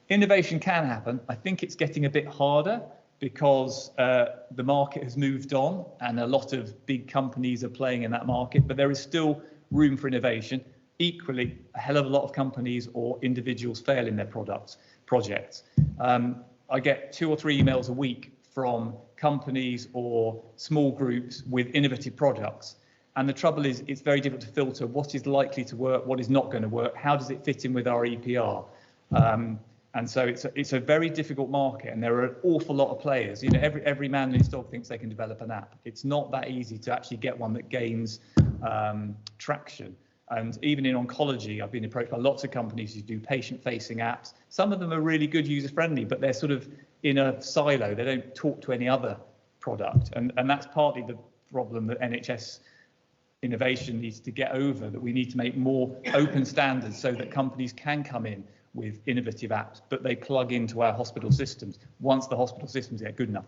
innovation can happen. I think it's getting a bit harder because the market has moved on and a lot of big companies are playing in that market, but there is still room for innovation. Equally, a hell of a lot of companies or individuals fail in their projects. I get 2 or 3 emails a week from companies or small groups with innovative products. And the trouble is, it's very difficult to filter what is likely to work, what is not going to work, how does it fit in with our EPR. And so it's a very difficult market, and there are an awful lot of players. You know, every man and his dog thinks they can develop an app. It's not that easy to actually get one that gains traction. And even in oncology, I've been approached by lots of companies who do patient-facing apps. Some of them are really good, user-friendly, but they're sort of in a silo. They don't talk to any other product, and that's partly the problem that NHS innovation needs to get over, that we need to make more open standards so that companies can come in with innovative apps, but they plug into our hospital systems once the hospital systems get good enough.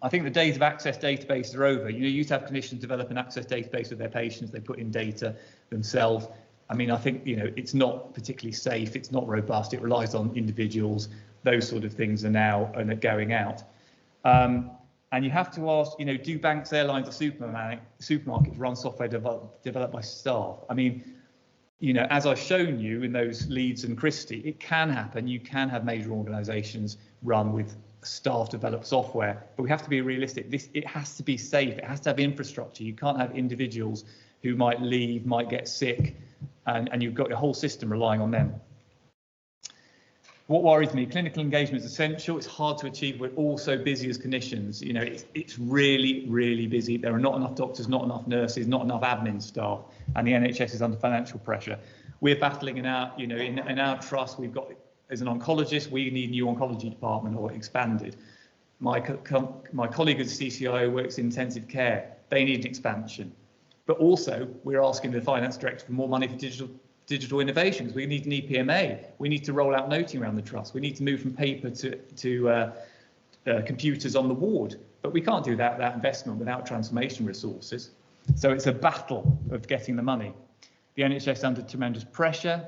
I think the days of access databases are over. You know, you used to have clinicians develop an access database with their patients, they put in data themselves. I mean, I think, you know, it's not particularly safe, it's not robust, it relies on individuals, those sort of things are now going out. And you have to ask, you know, do banks, airlines, or supermarkets run software developed by staff? I mean, you know, as I've shown you in those Leeds and Christie, it can happen. You can have major organisations run with staff-developed software, but we have to be realistic. It has to be safe. It has to have infrastructure. You can't have individuals who might leave, might get sick, and you've got your whole system relying on them. What worries me, clinical engagement is essential. It's hard to achieve. We're all so busy as clinicians. You know, it's really, really busy. There are not enough doctors, not enough nurses, not enough admin staff, and the NHS is under financial pressure. We're battling in our, you know, in our trust. We've got, as an oncologist, we need a new oncology department or expanded. My colleague as CCIO works in intensive care. They need an expansion. But also, we're asking the finance director for more money for digital innovations. We need an EPMA. We need to roll out noting around the trust. We need to move from paper to computers on the ward. But we can't do that without investment, without transformation resources. So it's a battle of getting the money. The NHS is under tremendous pressure.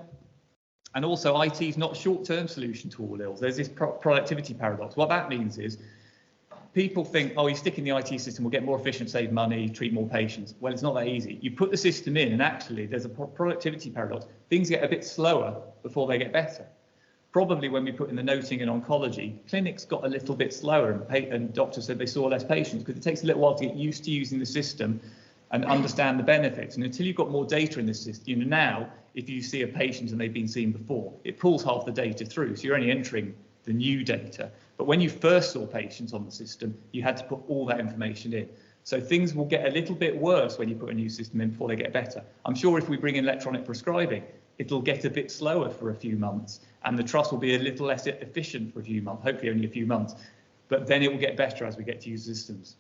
And also, IT is not a short-term solution to all ills. There's this productivity paradox. What that means is people think, oh, you stick in the IT system, we'll get more efficient, save money, treat more patients. Well, it's not that easy. You put the system in, and actually, there's a productivity paradox. Things get a bit slower before they get better. Probably when we put in the noting in oncology, clinics got a little bit slower, and doctors said they saw less patients because it takes a little while to get used to using the system and understand the benefits. And until you've got more data in the system, you know, now, if you see a patient and they've been seen before, it pulls half the data through. So you're only entering the new data. But when you first saw patients on the system, you had to put all that information in. So things will get a little bit worse when you put a new system in before they get better. I'm sure if we bring in electronic prescribing, it'll get a bit slower for a few months, and the trust will be a little less efficient for a few months, hopefully only a few months. But then it will get better as we get to use systems.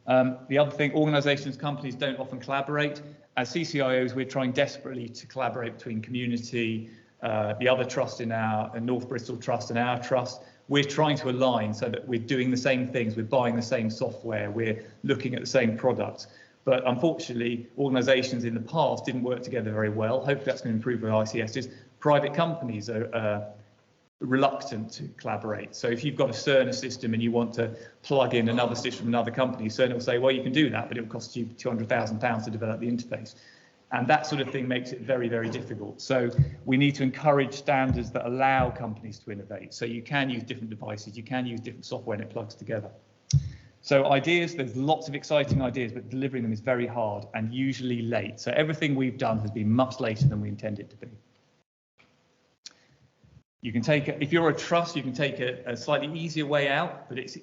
The other thing, organisations, companies don't often collaborate. As CCIOs, we're trying desperately to collaborate between community, the other trust in our North Bristol Trust and our trust. We're trying to align so that we're doing the same things, we're buying the same software, we're looking at the same products. But unfortunately, organisations in the past didn't work together very well. Hopefully that's going to improve with ICSs. Private companies are reluctant to collaborate. So if you've got a Cerner system and you want to plug in another system from another company, Cerner will say, well, you can do that, but it will cost you £200,000 to develop the interface. And that sort of thing makes it very, very difficult. So we need to encourage standards that allow companies to innovate. So you can use different devices, you can use different software, and it plugs together. So ideas, there's lots of exciting ideas, but delivering them is very hard and usually late. So everything we've done has been much later than we intended to be. You can take, if you're a trust, you can take a slightly easier way out, but it's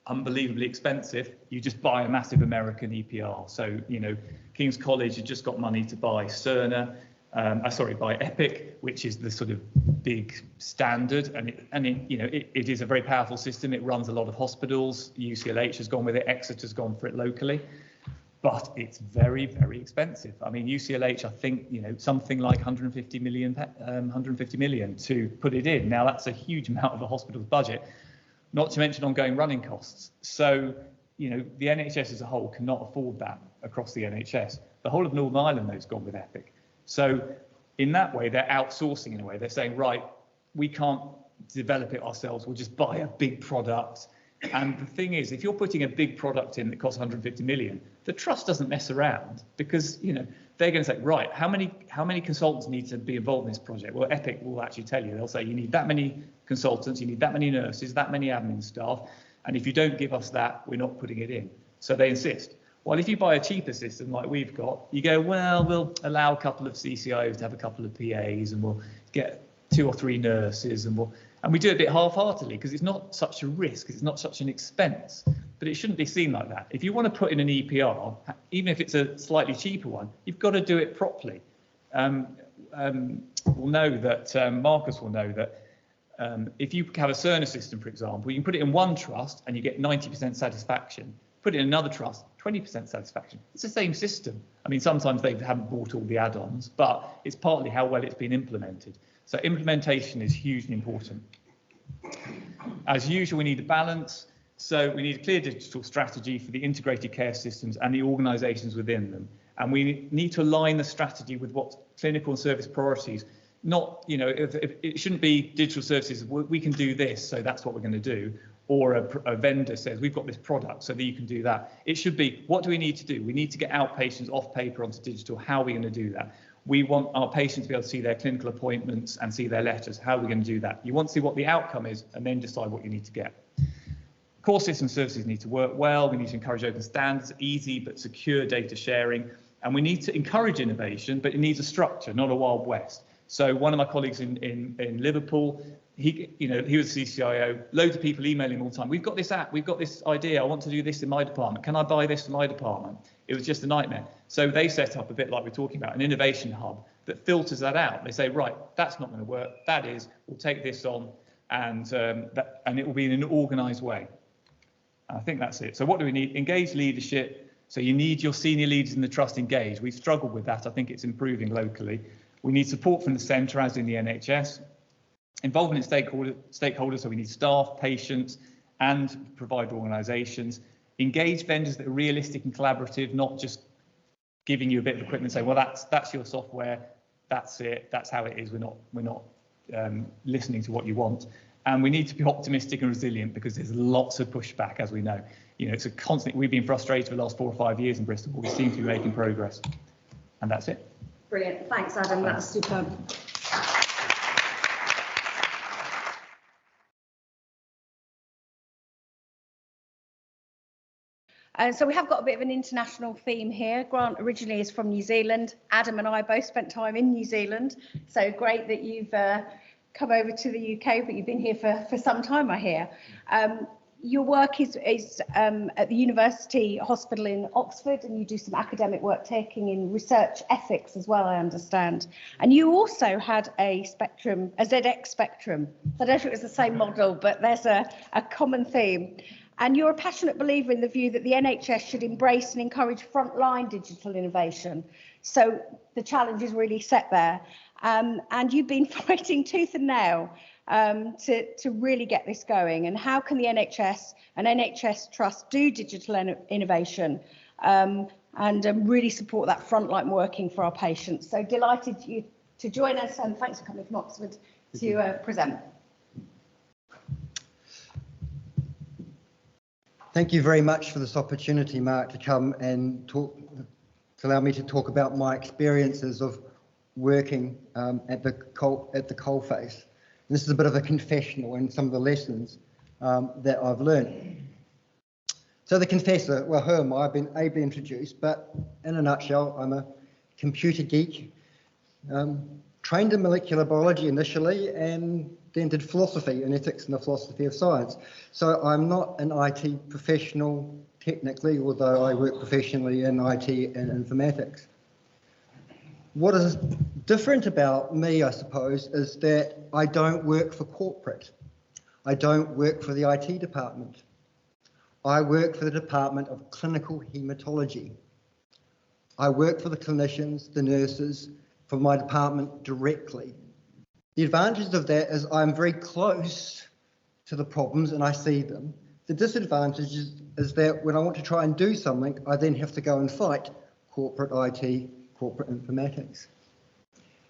unbelievably expensive. You just buy a massive American EPR. So, you know, King's College has just got money to buy Cerner, buy Epic, which is the sort of big standard, and it is a very powerful system. It runs a lot of hospitals. UCLH has gone with it. Exeter's gone for it locally, but it's very, very expensive. I mean, UCLH, I think, you know, something like 150 million to put it in. Now that's a huge amount of a hospital's budget, not to mention ongoing running costs. So, you know, the NHS as a whole cannot afford that across the NHS. The whole of Northern Ireland, though, has gone with Epic. So in that way, they're outsourcing in a way. They're saying, right, we can't develop it ourselves. We'll just buy a big product. And the thing is, if you're putting a big product in that costs 150 million, the trust doesn't mess around because, you know, they're going to say, right, how many consultants need to be involved in this project? Well, Epic will actually tell you. They'll say you need that many consultants, you need that many nurses, that many admin staff, and if you don't give us that, we're not putting it in. So they insist. Well, if you buy a cheaper system like we've got, you go, well, we'll allow a couple of CCIOs to have a couple of PAs, and we'll get 2 or 3 nurses, and we do it a bit half-heartedly because it's not such a risk, it's not such an expense. But it shouldn't be seen like that. If you want to put in an EPR, even if it's a slightly cheaper one, you've got to do it properly. We'll know that, Marcus will know that if you have a Cerner system, for example, you can put it in one trust and you get 90% satisfaction. Put it in another trust, 20% satisfaction. It's the same system. I mean, sometimes they haven't bought all the add-ons, but it's partly how well it's been implemented. So implementation is hugely important. As usual, we need a balance. So we need a clear digital strategy for the integrated care systems and the organisations within them. And we need to align the strategy with what clinical and service priorities, not, you know, if it shouldn't be digital services, we can do this, so that's what we're going to do. Or a vendor says, we've got this product, so that you can do that. It should be, what do we need to do? We need to get outpatients off paper onto digital. How are we going to do that? We want our patients to be able to see their clinical appointments and see their letters. How are we going to do that? You want to see what the outcome is and then decide what you need to get. Core system services need to work well. We need to encourage open standards, easy but secure data sharing. And we need to encourage innovation, but it needs a structure, not a Wild West. So one of my colleagues in Liverpool, he was a CCIO, loads of people emailing him all the time. We've got this app, we've got this idea, I want to do this in my department. Can I buy this for my department? It was just a nightmare. So they set up, a bit like we're talking about, an innovation hub that filters that out. They say, right, that's not going to work. That is, we'll take this on, and it will be in an organised way. I think that's it. So what do we need? Engaged leadership. So you need your senior leaders in the trust engaged. We've struggled with that. I think it's improving locally. We need support from the centre, as in the NHS. Involvement in stakeholders, so we need staff, patients, and provider organisations. Engage vendors that are realistic and collaborative, not just giving you a bit of equipment and saying, well, that's your software, that's it, that's how it is. We're not listening to what you want. And we need to be optimistic and resilient because there's lots of pushback, as we know. You know, it's a constant. We've been frustrated for the last 4 or 5 years in Bristol, but we seem to be making progress. And that's it. Brilliant. Thanks, Adam. That's superb. So we have got a bit of an international theme here. Grant originally is from New Zealand. Adam and I both spent time in New Zealand. So great that you've come over to the UK, but you've been here for some time, I hear. Your work is at the University Hospital in Oxford, and you do some academic work taking in research ethics as well, I understand. And you also had a ZX Spectrum. I don't know if it was the same model, but there's a common theme. And you're a passionate believer in the view that the NHS should embrace and encourage frontline digital innovation. So the challenge is really set there. And you've been fighting tooth and nail to really get this going. And how can the NHS and NHS Trust do digital innovation and really support that frontline working for our patients? So delighted you to join us, and thanks for coming from Oxford to present. Thank you very much for this opportunity, Mark, to come and to allow me to talk about my experiences of working at the Coalface. This is a bit of a confessional and some of the lessons that I've learned. So the confessor, well, who am I? I've been ably introduced, but in a nutshell, I'm a computer geek, trained in molecular biology initially, and then did philosophy and ethics and the philosophy of science. So I'm not an IT professional technically, although I work professionally in IT and informatics. What is different about me, I suppose, is that I don't work for corporate. I don't work for the IT department. I work for the Department of Clinical Haematology. I work for the clinicians, the nurses, for my department directly. The advantage of that is I'm very close to the problems and I see them. The disadvantage is that when I want to try and do something, I then have to go and fight corporate IT, corporate informatics.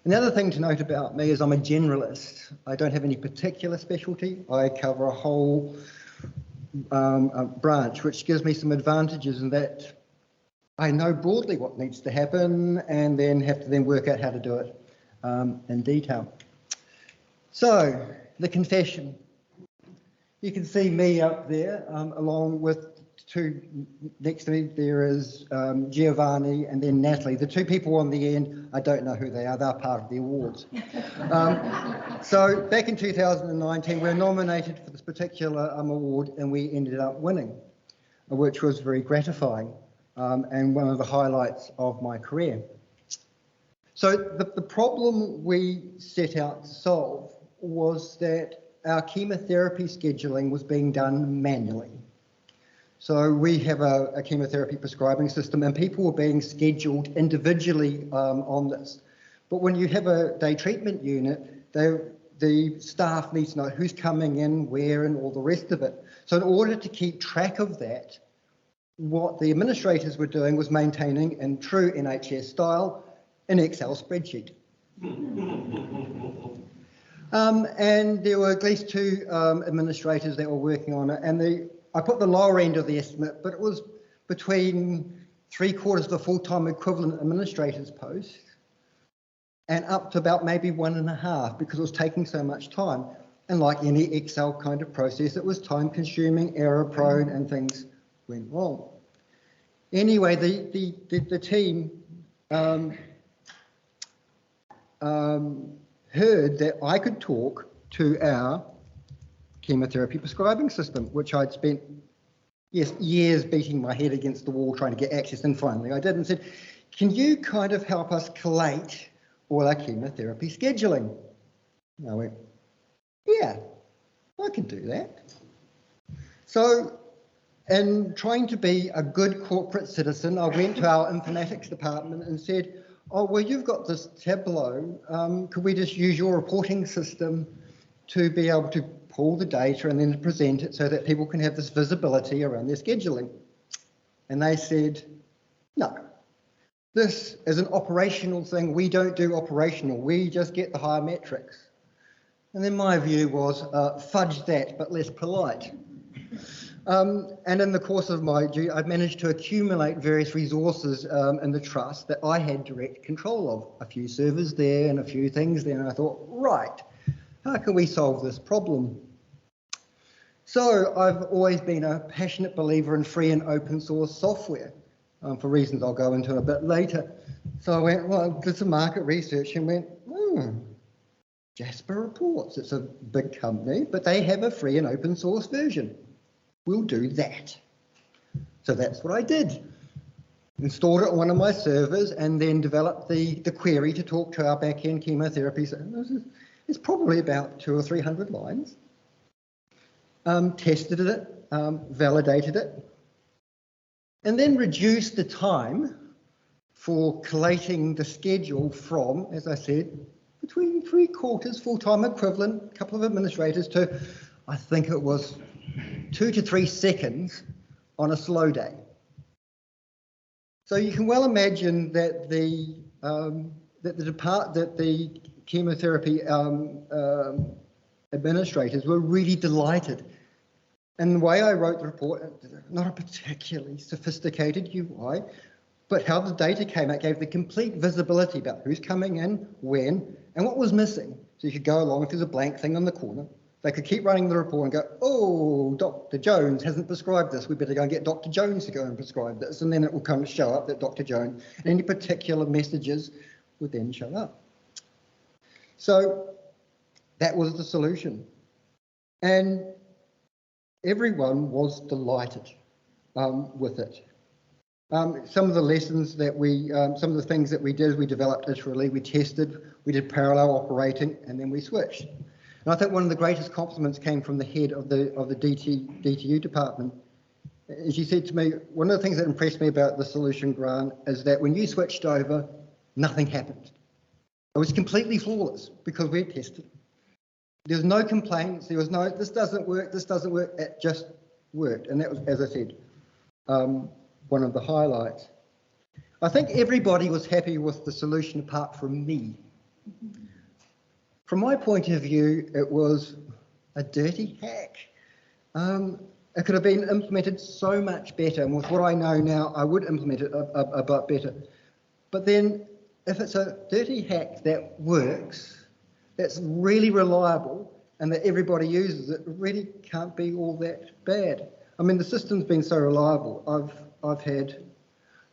And the other thing to note about me is I'm a generalist. I don't have any particular specialty. I cover a whole branch, which gives me some advantages in that I know broadly what needs to happen and then have to then work out how to do it in detail. So, the confession. You can see me up there, along with two next to me. There is Giovanni and then Natalie. The two people on the end, I don't know who they are. They're part of the awards. So back in 2019, we were nominated for this particular award, and we ended up winning, which was very gratifying and one of the highlights of my career. So the problem we set out to solve was that our chemotherapy scheduling was being done manually. So we have a chemotherapy prescribing system, and people were being scheduled individually on this. But when you have a day treatment unit, the staff needs to know who's coming in, where, and all the rest of it. So in order to keep track of that, what the administrators were doing was maintaining, in true NHS style, an Excel spreadsheet. And there were at least two administrators that were working on it, and I put the lower end of the estimate, but it was between 3/4 of the full-time equivalent administrator's post and up to about maybe 1.5, because it was taking so much time. And like any Excel kind of process, it was time-consuming, error-prone, and things went wrong. Anyway, the team heard that I could talk to our chemotherapy prescribing system, which I'd spent years beating my head against the wall trying to get access, and finally I did, and said, can you kind of help us collate all our chemotherapy scheduling? And I went, yeah, I can do that. So, in trying to be a good corporate citizen, I went to our informatics department and said, oh, well, you've got this Tableau. Could we just use your reporting system to be able to pull the data and then present it so that people can have this visibility around their scheduling? And they said, no, this is an operational thing. We don't do operational. We just get the higher metrics. And then my view was, fudge that, but less polite. And in the course of my duty, I've managed to accumulate various resources in the trust that I had direct control of. A few servers there and a few things there, and I thought, right, how can we solve this problem? So I've always been a passionate believer in free and open source software, for reasons I'll go into a bit later. So I went, well, did some market research and went, Jasper Reports, it's a big company, but they have a free and open source version. We'll do that. So that's what I did. Installed it on one of my servers and then developed the query to talk to our back-end chemotherapy. So it's probably about 200 or 300 lines. Tested it, validated it, and then reduced the time for collating the schedule from, as I said, between 3/4 full-time equivalent, a couple of administrators, to I think it was 2 to 3 seconds on a slow day. So you can well imagine that the chemotherapy administrators were really delighted. And the way I wrote the report, not a particularly sophisticated UI, but how the data came out gave the complete visibility about who's coming in, when, and what was missing. So you could go along, if there's a blank thing on the corner, they could keep running the report and go, oh, Dr. Jones hasn't prescribed this. We better go and get Dr. Jones to go and prescribe this. And then it will kind of show up that Dr. Jones, and any particular messages would then show up. So that was the solution. And everyone was delighted with it. Some of the lessons that some of the things that we did, we developed iteratively, we tested, we did parallel operating, and then we switched. And I think one of the greatest compliments came from the head of the DTU department. She said to me, one of the things that impressed me about the solution, Grant, is that when you switched over, nothing happened. It was completely flawless because we had tested. There was no complaints, there was no, this doesn't work, it just worked. And that was, as I said, one of the highlights. I think everybody was happy with the solution apart from me. From my point of view, it was a dirty hack. It could have been implemented so much better, and with what I know now, I would implement it a bit better. But then, if it's a dirty hack that works, that's really reliable, and that everybody uses it, it really can't be all that bad. I mean, the system's been so reliable. I've had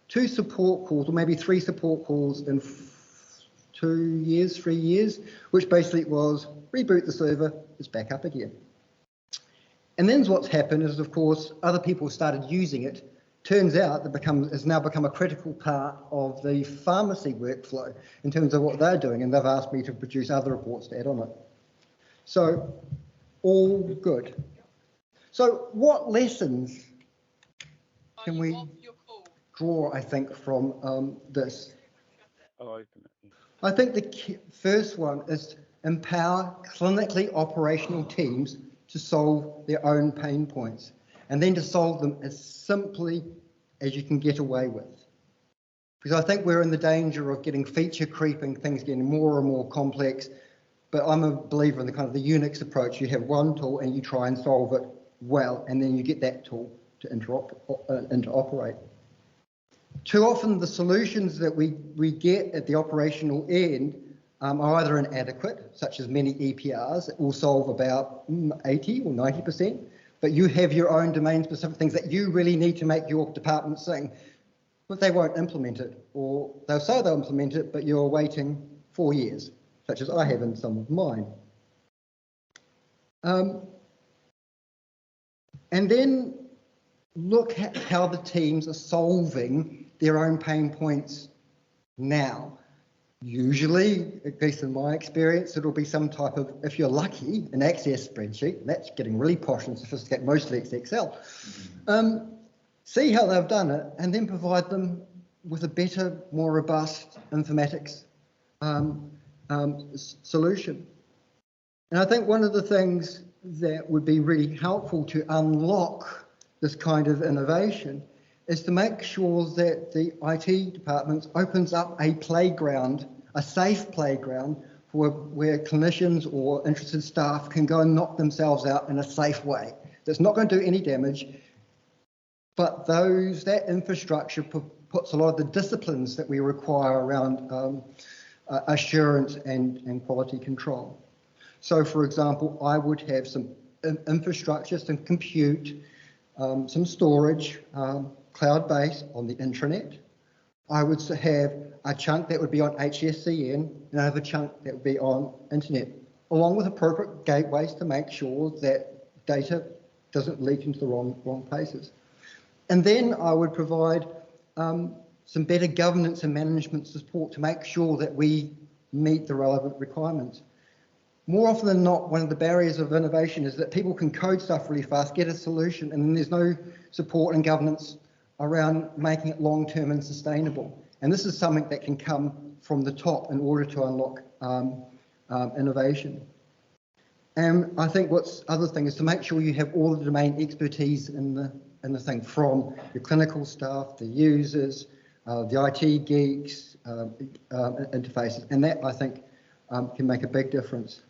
2 support calls, or maybe 3 support calls in 3 years, which basically was reboot the server, it's back up again. And then what's happened is, of course, other people started using it. Turns out it's now become a critical part of the pharmacy workflow in terms of what they're doing, and they've asked me to produce other reports to add on it. So, all good. So, what lessons can we draw, I think, from this? I think the first one is empower clinically operational teams to solve their own pain points, and then to solve them as simply as you can get away with. Because I think we're in the danger of getting feature creeping, things getting more and more complex, but I'm a believer in the kind of the Unix approach. You have one tool and you try and solve it well, and then you get that tool to interoperate. Too often the solutions that we get at the operational end are either inadequate, such as many EPRs that will solve about 80 or 90%, but you have your own domain-specific things that you really need to make your department sing, but they won't implement it, or they'll say they'll implement it, but you're waiting 4 years, such as I have in some of mine. And then look at how the teams are solving their own pain points now. Usually, at least in my experience, it'll be some type of, if you're lucky, an Access spreadsheet. That's getting really posh and sophisticated, mostly it's Excel. See how they've done it, and then provide them with a better, more robust informatics solution. And I think one of the things that would be really helpful to unlock this kind of innovation is to make sure that the IT department opens up a playground, a safe playground, where clinicians or interested staff can go and knock themselves out in a safe way. That's not going to do any damage, but that infrastructure puts a lot of the disciplines that we require around assurance and quality control. So, for example, I would have some infrastructure, some compute, some storage, cloud-based on the intranet. I would have a chunk that would be on HSCN, and I have a chunk that would be on internet, along with appropriate gateways to make sure that data doesn't leak into the wrong places. And then I would provide some better governance and management support to make sure that we meet the relevant requirements. More often than not, one of the barriers of innovation is that people can code stuff really fast, get a solution, and then there's no support and governance around making it long-term and sustainable. And this is something that can come from the top in order to unlock innovation. And I think what's other thing is to make sure you have all the domain expertise in the thing, from your clinical staff, the users, the IT geeks, interfaces, and that I think can make a big difference.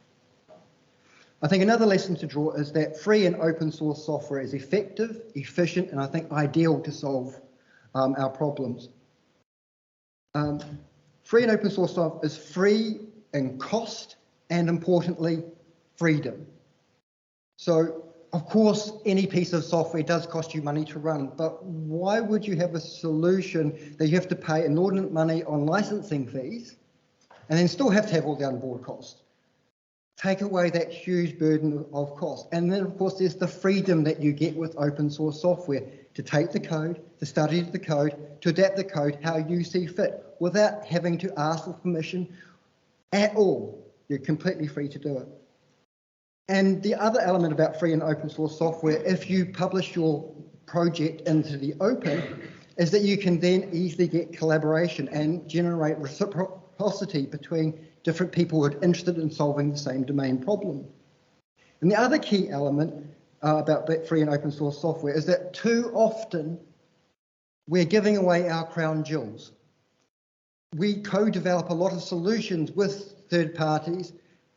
I think another lesson to draw is that free and open source software is effective, efficient, and I think ideal to solve our problems. Free and open source software is free in cost and, importantly, freedom. So, of course, any piece of software does cost you money to run, but why would you have a solution that you have to pay inordinate money on licensing fees and then still have to have all the onboard costs? Take away that huge burden of cost. And then, of course, there's the freedom that you get with open source software to take the code, to study the code, to adapt the code how you see fit without having to ask for permission at all. You're completely free to do it. And the other element about free and open source software, if you publish your project into the open, is that you can then easily get collaboration and generate reciprocity between different people who are interested in solving the same domain problem. And the other key element about free and open source software is that too often we're giving away our crown jewels. We co-develop a lot of solutions with third parties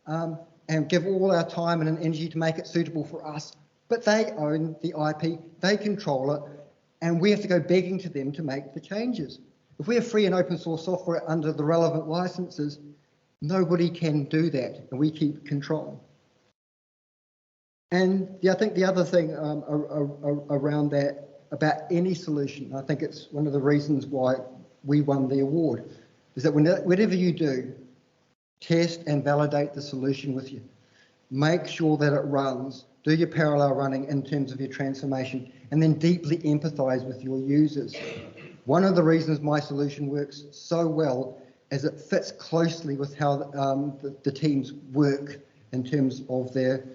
and give all our time and energy to make it suitable for us, but they own the IP, they control it, and we have to go begging to them to make the changes. If we have free and open source software under the relevant licenses, nobody can do that, and we keep control. And I think the other thing around that, about any solution, I think it's one of the reasons why we won the award, is that whatever you do, test and validate the solution with you. Make sure that it runs, do your parallel running in terms of your transformation, and then deeply empathize with your users. One of the reasons my solution works so well is it fits closely with how the teams work in terms of their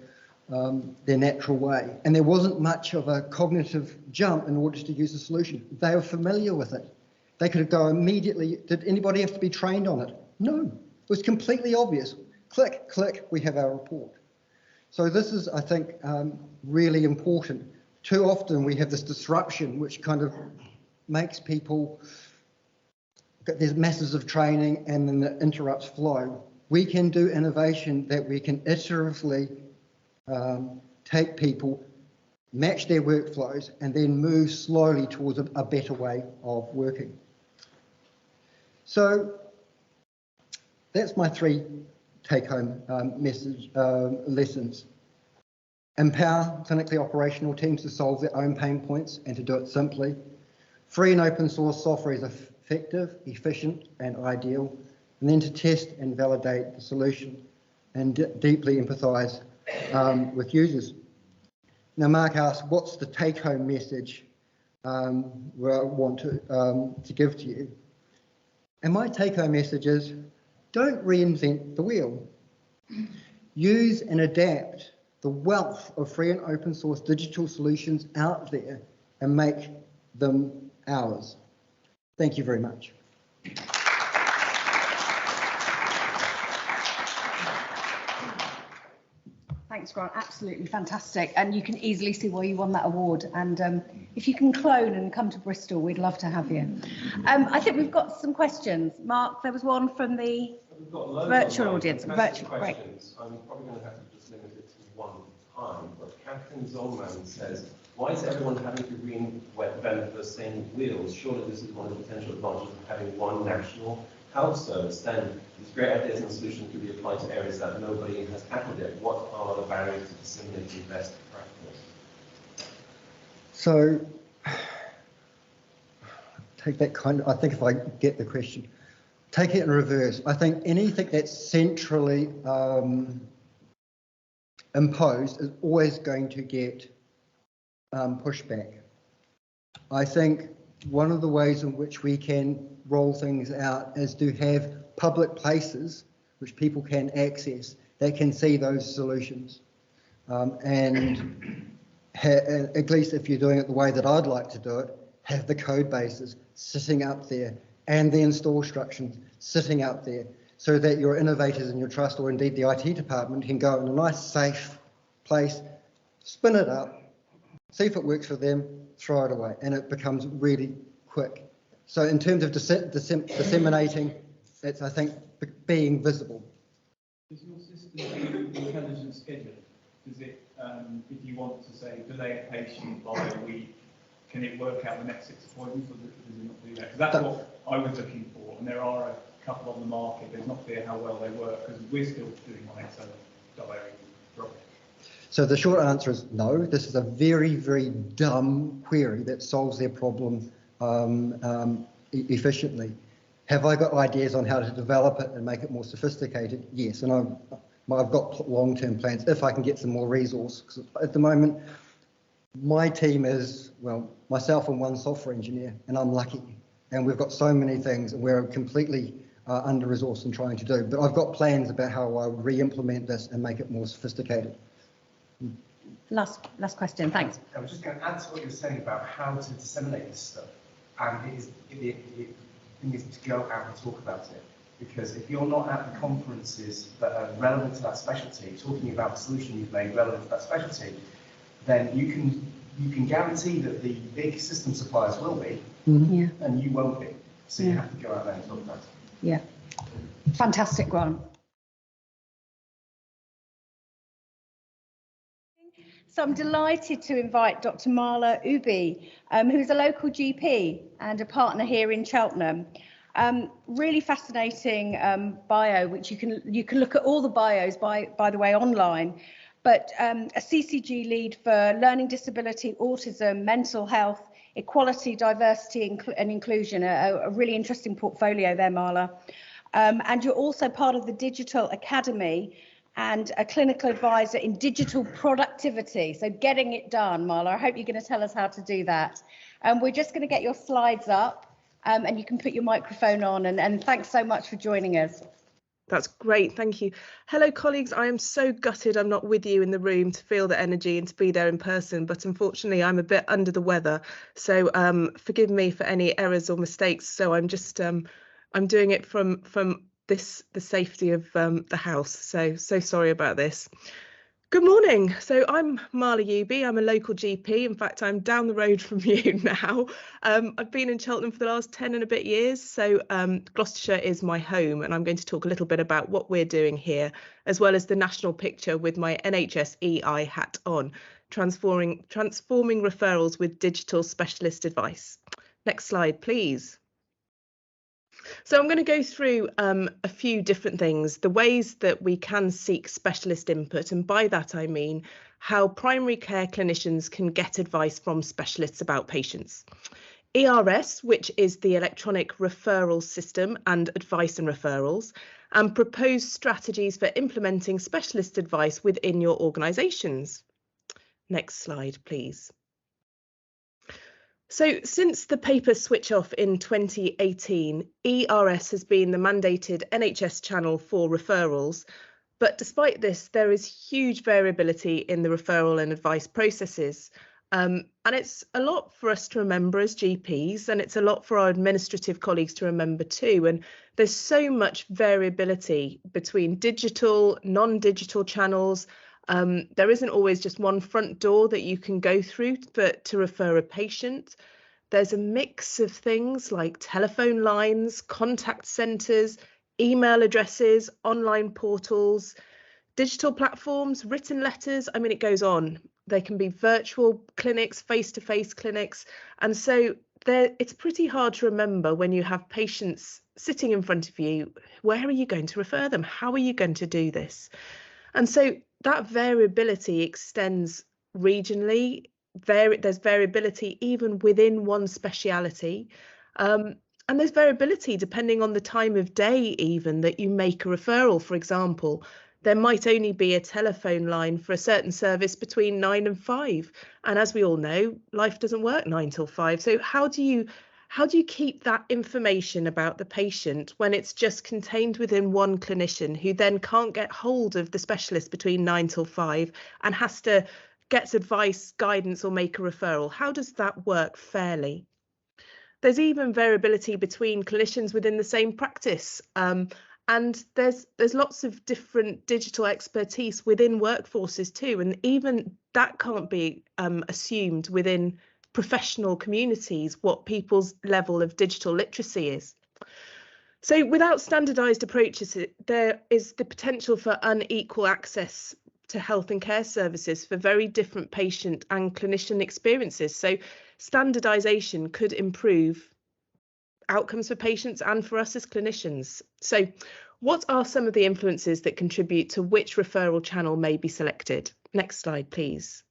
natural way. And there wasn't much of a cognitive jump in order to use the solution. They were familiar with it. They could go immediately. Did anybody have to be trained on it? No, it was completely obvious. Click, click, we have our report. So this is, I think, really important. Too often we have this disruption which kind of makes people, there's masses of training and then it interrupts flow. We can do innovation that we can iteratively take people, match their workflows, and then move slowly towards a better way of working. So that's my 3 take-home lessons. Empower clinically operational teams to solve their own pain points and to do it simply. Free and open source software is effective, efficient, and ideal. And then to test and validate the solution and deeply empathise with users. Now, Mark asked, what's the take-home message where I want to give to you? And my take-home message is, don't reinvent the wheel. Use and adapt the wealth of free and open source digital solutions out there and make them ours. Thank you very much. Thanks, Grant. Absolutely fantastic. And you can easily see why you won that award. And if you can clone and come to Bristol, we'd love to have you. I think we've got some questions. Mark, there was one from the virtual audience. Virtual, great. I'm probably going to have to just limit it to one time. But Catherine Zolman says, why is everyone having to reinvent the same wheels? Surely this is one of the potential advantages of having one national health service. Then these great ideas and solutions could be applied to areas that nobody has tackled yet. What are the barriers to disseminating best practice? So, take that kind of, I think if I get the question, take it in reverse. I think anything that's centrally imposed is always going to get pushback. I think one of the ways in which we can roll things out is to have public places which people can access that can see those solutions. And at least if you're doing it the way that I'd like to do it, have the code bases sitting up there and the install instructions sitting up there so that your innovators in your trust or indeed the IT department can go in a nice safe place, spin it up, see if it works for them, throw it away, and it becomes really quick. So in terms of disseminating, it's, I think, being visible. Does your system do intelligent scheduling? Does it, if you want to say, delay a patient by a week, can it work out the next 6 appointments, or does it not do that? Because that's what I was looking for, and there are a couple on the market, but it's not clear how well they work, because we're still doing on Excel diary rubbish. So the short answer is no. This is a very, very dumb query that solves their problem efficiently. Have I got ideas on how to develop it and make it more sophisticated? Yes, and I've got long-term plans if I can get some more resource. 'Cause at the moment, my team is, well, myself and one software engineer, and I'm lucky. And we've got so many things, and we're completely under-resourced in trying to do. But I've got plans about how I would re-implement this and make it more sophisticated. Last question, thanks. I was just going to add to what you were saying about how to disseminate this stuff, and the thing is to go out and talk about it. Because if you're not at the conferences that are relevant to that specialty, talking about the solution you've made relevant to that specialty, then you can guarantee that the big system suppliers will be, Yeah. and you won't be. So you Yeah. have to go out there and talk about it. Yeah. Fantastic, Grant. So I'm delighted to invite Dr. Marla Ubhi, who's a local GP and a partner here in Cheltenham. Really fascinating bio, which you can look at all the bios by the way online. But a CCG lead for learning disability, autism, mental health, equality, diversity and inclusion. A really interesting portfolio there, Marla. And you're also part of the Digital Academy and a clinical advisor in digital productivity. So getting it done, Marla. I hope you're going to tell us how to do that. We're just going to get your slides up and you can put your microphone on. And thanks so much for joining us. That's great, thank you. Hello colleagues, I am so gutted I'm not with you in the room to feel the energy and to be there in person, but unfortunately I'm a bit under the weather, so forgive me for any errors or mistakes. So I'm just I'm doing it from the safety of the house, so sorry about this. Good morning. So I'm Marla Ubhi. I'm a local GP. In fact, I'm down the road from you now. I've been in Cheltenham for the last 10 and a bit years. So Gloucestershire is my home, and I'm going to talk a little bit about what we're doing here, as well as the national picture with my NHS EI hat on, transforming referrals with digital specialist advice. Next slide, please. So I'm going to go through a few different things, the ways that we can seek specialist input, and by that I mean how primary care clinicians can get advice from specialists about patients. ERS, which is the electronic referral system and advice and referrals, and proposed strategies for implementing specialist advice within your organisations. Next slide, please. So since the paper switch off in 2018, ERS has been the mandated NHS channel for referrals. But despite this, there is huge variability in the referral and advice processes. And it's a lot for us to remember as GPs, and it's a lot for our administrative colleagues to remember too. And there's so much variability between digital, non-digital channels. There isn't always just one front door that you can go through to refer a patient. There's a mix of things like telephone lines, contact centres, email addresses, online portals, digital platforms, written letters. I mean, it goes on. They can be virtual clinics, face-to-face clinics. And so it's pretty hard to remember when you have patients sitting in front of you. Where are you going to refer them? How are you going to do this? And so that variability extends regionally. There's variability even within one speciality. And there's variability depending on the time of day even that you make a referral. For example, there might only be a telephone line for a certain service between 9 and 5. And as we all know, life doesn't work 9 till 5. So how do you keep that information about the patient when it's just contained within one clinician who then can't get hold of the specialist between 9 till 5 and has to get advice, guidance or make a referral? How does that work fairly? There's even variability between clinicians within the same practice. And there's lots of different digital expertise within workforces too. And even that can't be assumed within professional communities, what people's level of digital literacy is. So without standardised approaches, there is the potential for unequal access to health and care services for very different patient and clinician experiences. So standardisation could improve outcomes for patients and for us as clinicians. So what are some of the influences that contribute to which referral channel may be selected? Next slide, please.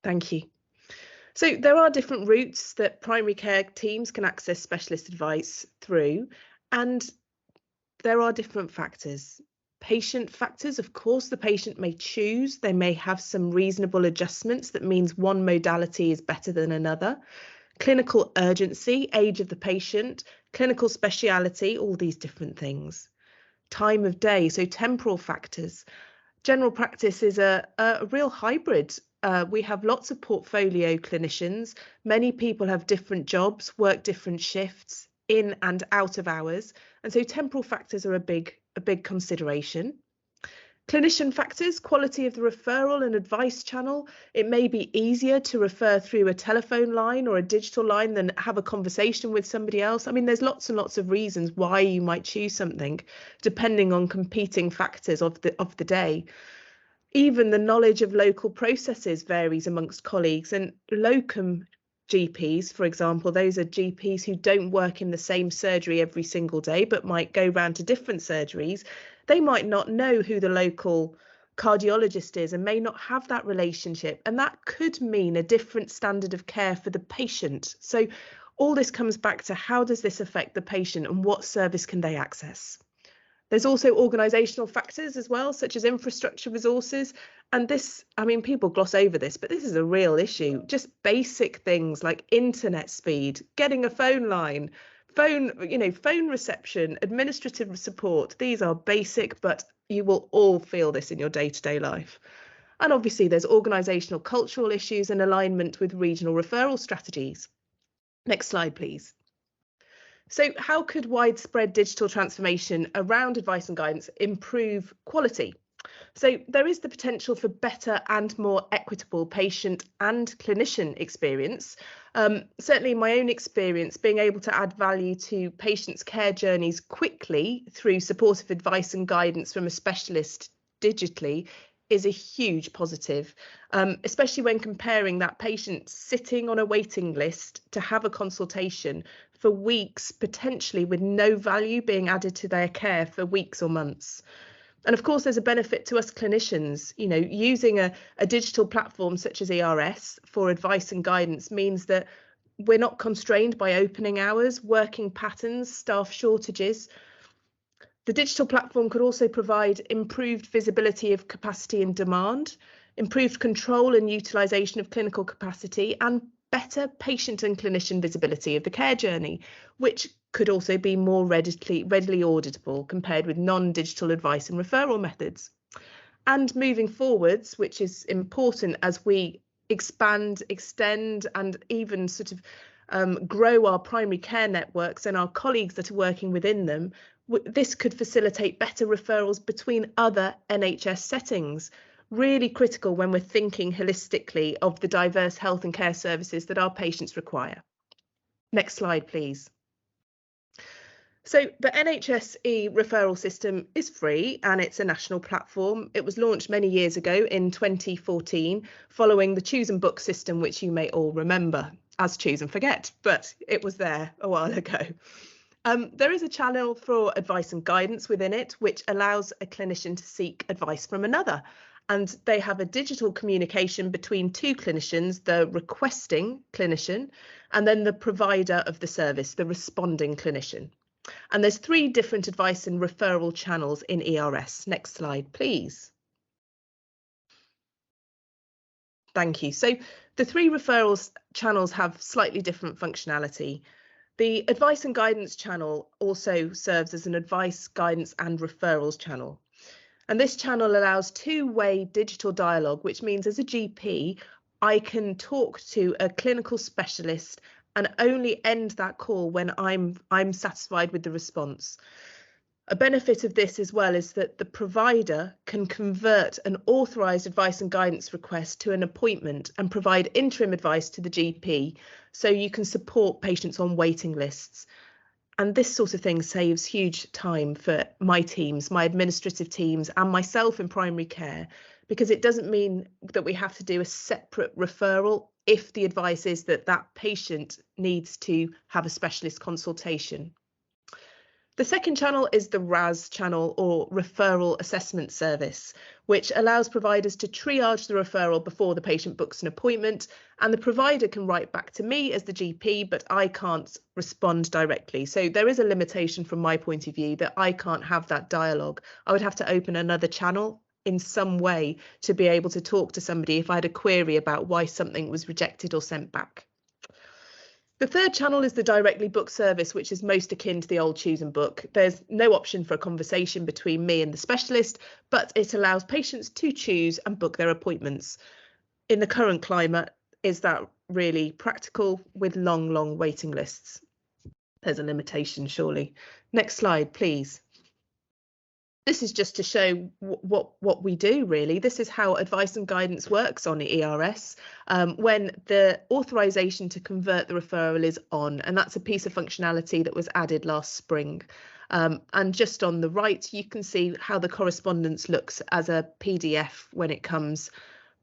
Thank you. So there are different routes that primary care teams can access specialist advice through, and there are different factors. Patient factors, of course, the patient may choose. They may have some reasonable adjustments that means one modality is better than another. Clinical urgency, age of the patient, clinical speciality, all these different things. Time of day, so temporal factors. General practice is a real hybrid. We have lots of portfolio clinicians. Many people have different jobs, work different shifts in and out of hours. And so temporal factors are a big consideration. Clinician factors, quality of the referral and advice channel. It may be easier to refer through a telephone line or a digital line than have a conversation with somebody else. I mean, there's lots and lots of reasons why you might choose something, depending on competing factors of the day. Even the knowledge of local processes varies amongst colleagues, and locum GPs, for example, those are GPs who don't work in the same surgery every single day, but might go round to different surgeries. They might not know who the local cardiologist is and may not have that relationship. And that could mean a different standard of care for the patient. So all this comes back to how does this affect the patient and what service can they access? There's also organisational factors as well, such as infrastructure resources. And this, I mean, people gloss over this, but this is a real issue. Just basic things like internet speed, getting a phone line, phone reception, administrative support. These are basic, but you will all feel this in your day-to-day life. And obviously there's organisational cultural issues and alignment with regional referral strategies. Next slide, please. So how could widespread digital transformation around advice and guidance improve quality? So there is the potential for better and more equitable patient and clinician experience. Certainly in my own experience, being able to add value to patients' care journeys quickly through supportive advice and guidance from a specialist digitally is a huge positive, especially when comparing that patient sitting on a waiting list to have a consultation for weeks, potentially with no value being added to their care for weeks or months. And of course, there's a benefit to us clinicians. You know, using a digital platform such as ERS for advice and guidance means that we're not constrained by opening hours, working patterns, staff shortages. The digital platform could also provide improved visibility of capacity and demand, improved control and utilisation of clinical capacity, and better patient and clinician visibility of the care journey, which could also be more readily auditable compared with non-digital advice and referral methods. And moving forwards, which is important as we expand, extend, and even sort of grow our primary care networks and our colleagues that are working within them, this could facilitate better referrals between other NHS settings. Really critical when we're thinking holistically of the diverse health and care services that our patients require. Next slide, please. So the NHS e-referral system is free and it's a national platform. It was launched many years ago in 2014, following the Choose and Book system, which you may all remember as Choose and Forget, but it was there a while ago. There is a channel for advice and guidance within it, which allows a clinician to seek advice from another. And they have a digital communication between two clinicians, the requesting clinician, and then the provider of the service, the responding clinician. And there's 3 different advice and referral channels in ERS. Next slide, please. Thank you. So the 3 referrals channels have slightly different functionality. The advice and guidance channel also serves as an advice, guidance and referrals channel. And this channel allows 2-way digital dialogue, which means as a GP, I can talk to a clinical specialist and only end that call when I'm satisfied with the response. A benefit of this as well is that the provider can convert an authorised advice and guidance request to an appointment and provide interim advice to the GP, so you can support patients on waiting lists. And this sort of thing saves huge time for my teams, my administrative teams and myself in primary care, because it doesn't mean that we have to do a separate referral if the advice is that that patient needs to have a specialist consultation. The second channel is the RAS channel, or Referral Assessment Service, which allows providers to triage the referral before the patient books an appointment, and the provider can write back to me as the GP, but I can't respond directly. So there is a limitation from my point of view that I can't have that dialogue. I would have to open another channel in some way to be able to talk to somebody if I had a query about why something was rejected or sent back. The third channel is the directly booked service, which is most akin to the old Choose and Book. There's no option for a conversation between me and the specialist, but it allows patients to choose and book their appointments. In the current climate, is that really practical with long waiting lists? There's a limitation, surely. Next slide, please. this is just to show what we do, really. This is how advice and guidance works on ERS when the authorization to convert the referral is on, and that's a piece of functionality that was added last spring. And just on the right, you can see how the correspondence looks as a PDF when it comes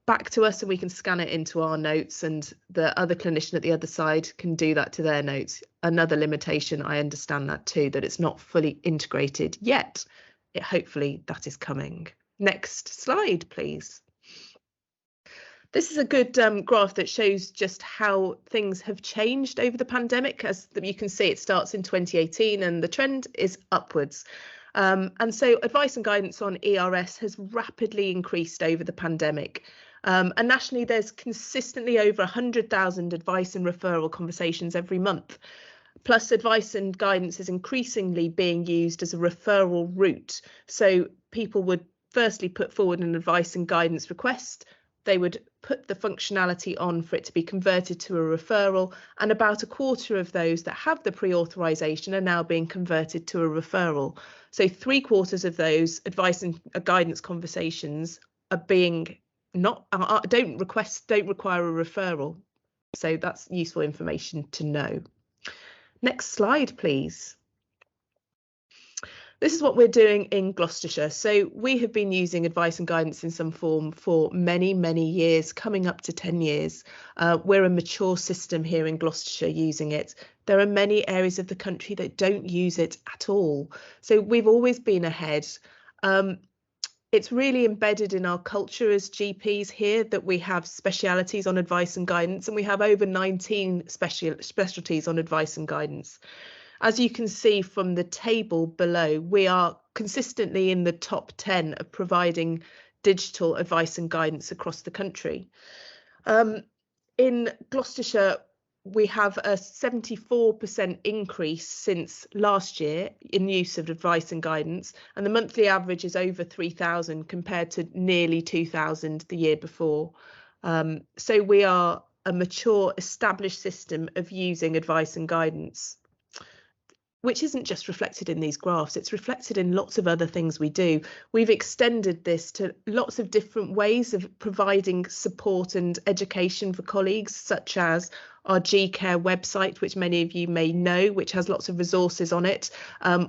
back to us, and we can scan it into our notes, and the other clinician at the other side can do that to their notes. Another limitation, I understand that too, that it's not fully integrated yet. Hopefully that is coming. Next slide, please. This is a good graph that shows just how things have changed over the pandemic. As you can see, it starts in 2018 and the trend is upwards. And so advice and guidance on ERS has rapidly increased over the pandemic. And nationally, there's consistently over 100,000 advice and referral conversations every month. Plus, advice and guidance is increasingly being used as a referral route. So people would firstly put forward an advice and guidance request. They would put the functionality on for it to be converted to a referral, and about a quarter of those that have the pre-authorization are now being converted to a referral. So 3/4 of those advice and guidance conversations are being don't require a referral. So that's useful information to know. Next slide, please. This is what we're doing in Gloucestershire. So we have been using advice and guidance in some form for many, many years, coming up to 10 years. We're a mature system here in Gloucestershire using it. There are many areas of the country that don't use it at all. So we've always been ahead. It's really embedded in our culture as GPs here that we have specialities on advice and guidance, and we have over 19 specialties on advice and guidance. As you can see from the table below, we are consistently in the top 10 of providing digital advice and guidance across the country. In Gloucestershire, we have a 74% increase since last year in use of advice and guidance, and the monthly average is over 3,000 compared to nearly 2,000 the year before. So we are a mature, established system of using advice and guidance, which isn't just reflected in these graphs, it's reflected in lots of other things we do. We've extended this to lots of different ways of providing support and education for colleagues, such as our GCare website, which many of you may know, which has lots of resources on it,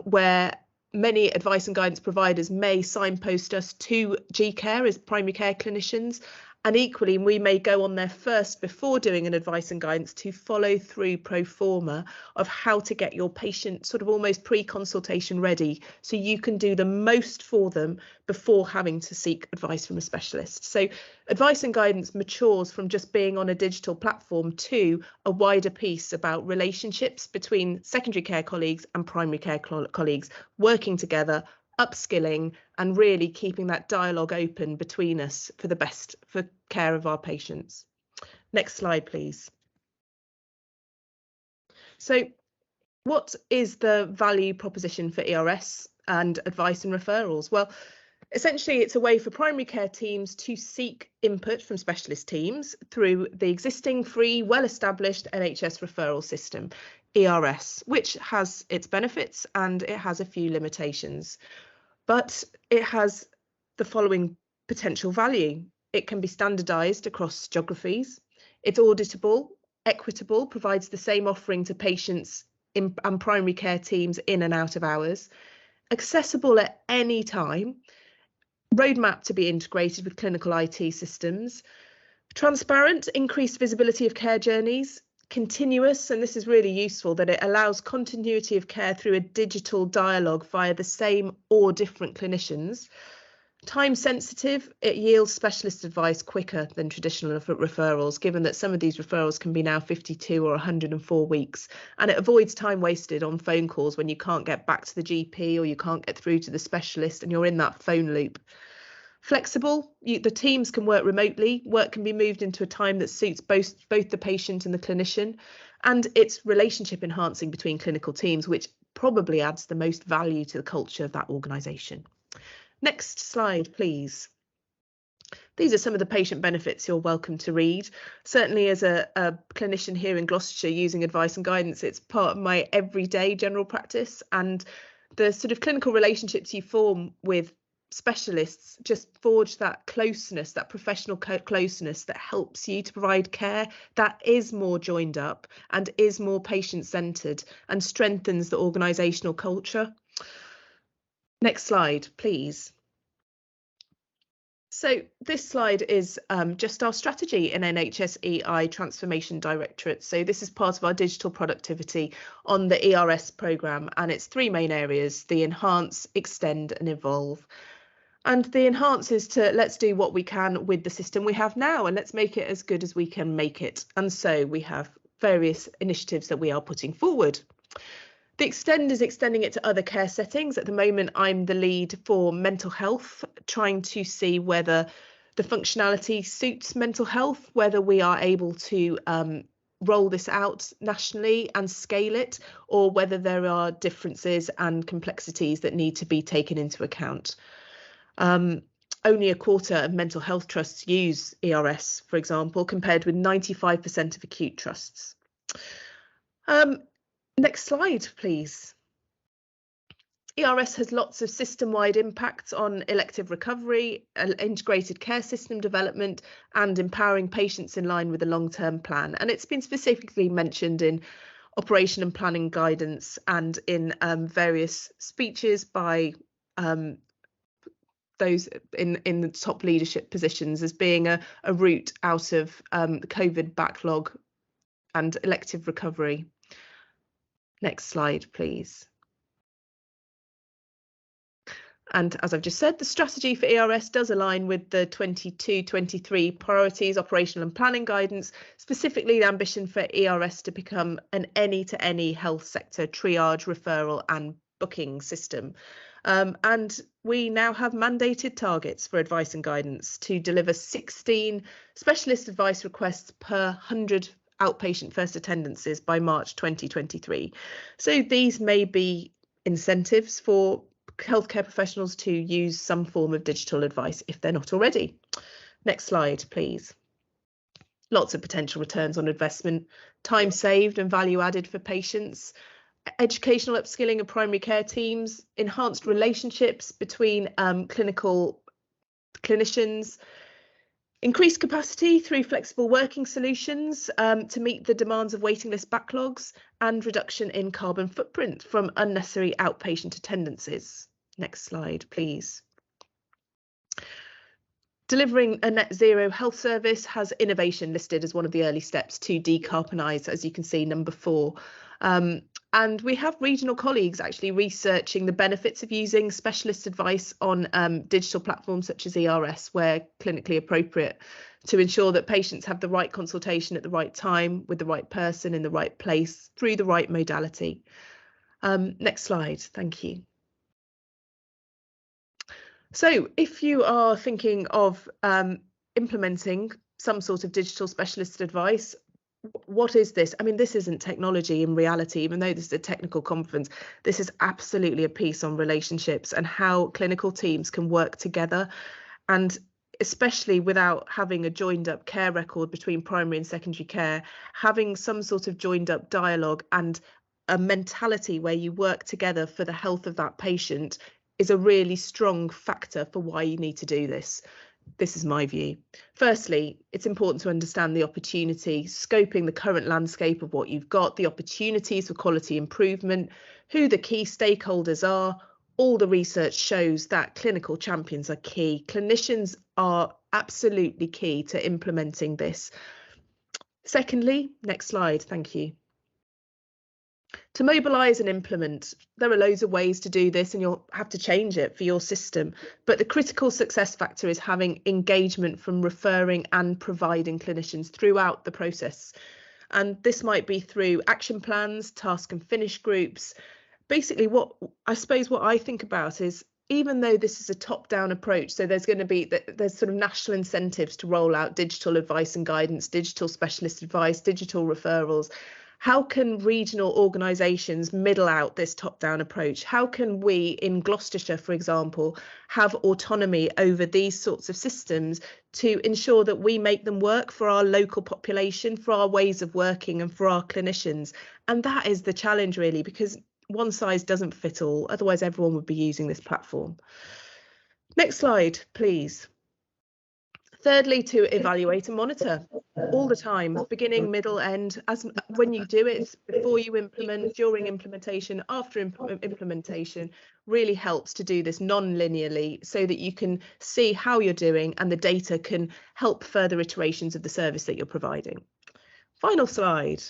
where many advice and guidance providers may signpost us to GCare as primary care clinicians. And equally, we may go on there first before doing an advice and guidance to follow through pro forma of how to get your patient sort of almost pre-consultation ready, so you can do the most for them before having to seek advice from a specialist. So advice and guidance matures from just being on a digital platform to a wider piece about relationships between secondary care colleagues and primary care colleagues working together, upskilling, and really keeping that dialogue open between us for the best for care of our patients. Next slide, please. So what is the value proposition for ERS and advice and referrals? Well, essentially, it's a way for primary care teams to seek input from specialist teams through the existing free, well-established NHS referral system, ERS, which has its benefits and it has a few limitations. But it has the following potential value. It can be standardised across geographies. It's auditable, equitable, provides the same offering to patients and primary care teams in and out of hours. Accessible at any time. Roadmap to be integrated with clinical IT systems. Transparent, increased visibility of care journeys. Continuous, and this is really useful, that it allows continuity of care through a digital dialogue via the same or different clinicians. Time sensitive, it yields specialist advice quicker than traditional referrals, given that some of these referrals can be now 52 or 104 weeks, and it avoids time wasted on phone calls when you can't get back to the GP or you can't get through to the specialist and you're in that phone loop. Flexible, the teams can work remotely, work can be moved into a time that suits both the patient and the clinician, and it's relationship enhancing between clinical teams, which probably adds the most value to the culture of that organisation. Next slide, please. These are some of the patient benefits you're welcome to read. Certainly as a clinician here in Gloucestershire using advice and guidance, it's part of my everyday general practice, and the sort of clinical relationships you form with specialists just forge that closeness, that professional closeness that helps you to provide care that is more joined up and is more patient-centred and strengthens the organisational culture. Next slide, please. So this slide is just our strategy in NHS EI Transformation Directorate. So this is part of our digital productivity on the ERS programme, and it's three main areas: the enhance, extend and evolve. And the enhance is to let's do what we can with the system we have now and let's make it as good as we can make it. And so we have various initiatives that we are putting forward. The extend is extending it to other care settings. At the moment, I'm the lead for mental health, trying to see whether the functionality suits mental health, whether we are able to roll this out nationally and scale it, or whether there are differences and complexities that need to be taken into account. Only a quarter of mental health trusts use ERS, for example, compared with 95% of acute trusts. Next slide, please. ERS has lots of system-wide impacts on elective recovery, integrated care system development, and empowering patients in line with the long-term plan. And it's been specifically mentioned in operation and planning guidance and in various speeches by those in the top leadership positions as being a route out of the COVID backlog and elective recovery. Next slide, please. And as I've just said, the strategy for ERS does align with the 22-23 priorities, operational and planning guidance, specifically the ambition for ERS to become an any-to-any health sector triage, referral and booking system. And we now have mandated targets for advice and guidance to deliver 16 specialist advice requests per 100 outpatient first attendances by March 2023. So these may be incentives for healthcare professionals to use some form of digital advice if they're not already. Next slide, please. Lots of potential returns on investment, time saved and value added for patients, educational upskilling of primary care teams, enhanced relationships between clinicians, increased capacity through flexible working solutions to meet the demands of waiting list backlogs, and reduction in carbon footprint from unnecessary outpatient attendances. Next slide, please. Delivering a net zero health service has innovation listed as one of the early steps to decarbonise, as you can see, number 4. And we have regional colleagues actually researching the benefits of using specialist advice on digital platforms such as ERS, where clinically appropriate, to ensure that patients have the right consultation at the right time, with the right person in the right place, through the right modality. Next slide, thank you. So if you are thinking of implementing some sort of digital specialist advice, what is this? I mean, this isn't technology in reality, even though this is a technical conference. This is absolutely a piece on relationships and how clinical teams can work together, and especially without having a joined up care record between primary and secondary care, having some sort of joined up dialogue and a mentality where you work together for the health of that patient is a really strong factor for why you need to do this. This is my view. Firstly, it's important to understand the opportunity, scoping the current landscape of what you've got, the opportunities for quality improvement, who the key stakeholders are. All the research shows that clinical champions are key. Clinicians are absolutely key to implementing this. Secondly, next slide, thank you. To mobilise and implement, there are loads of ways to do this and you'll have to change it for your system. But the critical success factor is having engagement from referring and providing clinicians throughout the process. And this might be through action plans, task and finish groups. Basically, what I think about is, even though this is a top-down approach, so there's sort of national incentives to roll out digital advice and guidance, digital specialist advice, digital referrals. How can regional organisations middle out this top-down approach? How can we in Gloucestershire, for example, have autonomy over these sorts of systems to ensure that we make them work for our local population, for our ways of working and for our clinicians? And that is the challenge, really, because one size doesn't fit all, otherwise everyone would be using this platform. Next slide, please. Thirdly, to evaluate and monitor all the time, beginning, middle, end, as when you do it, before you implement, during implementation, after implementation, really helps to do this non-linearly so that you can see how you're doing and the data can help further iterations of the service that you're providing. Final slide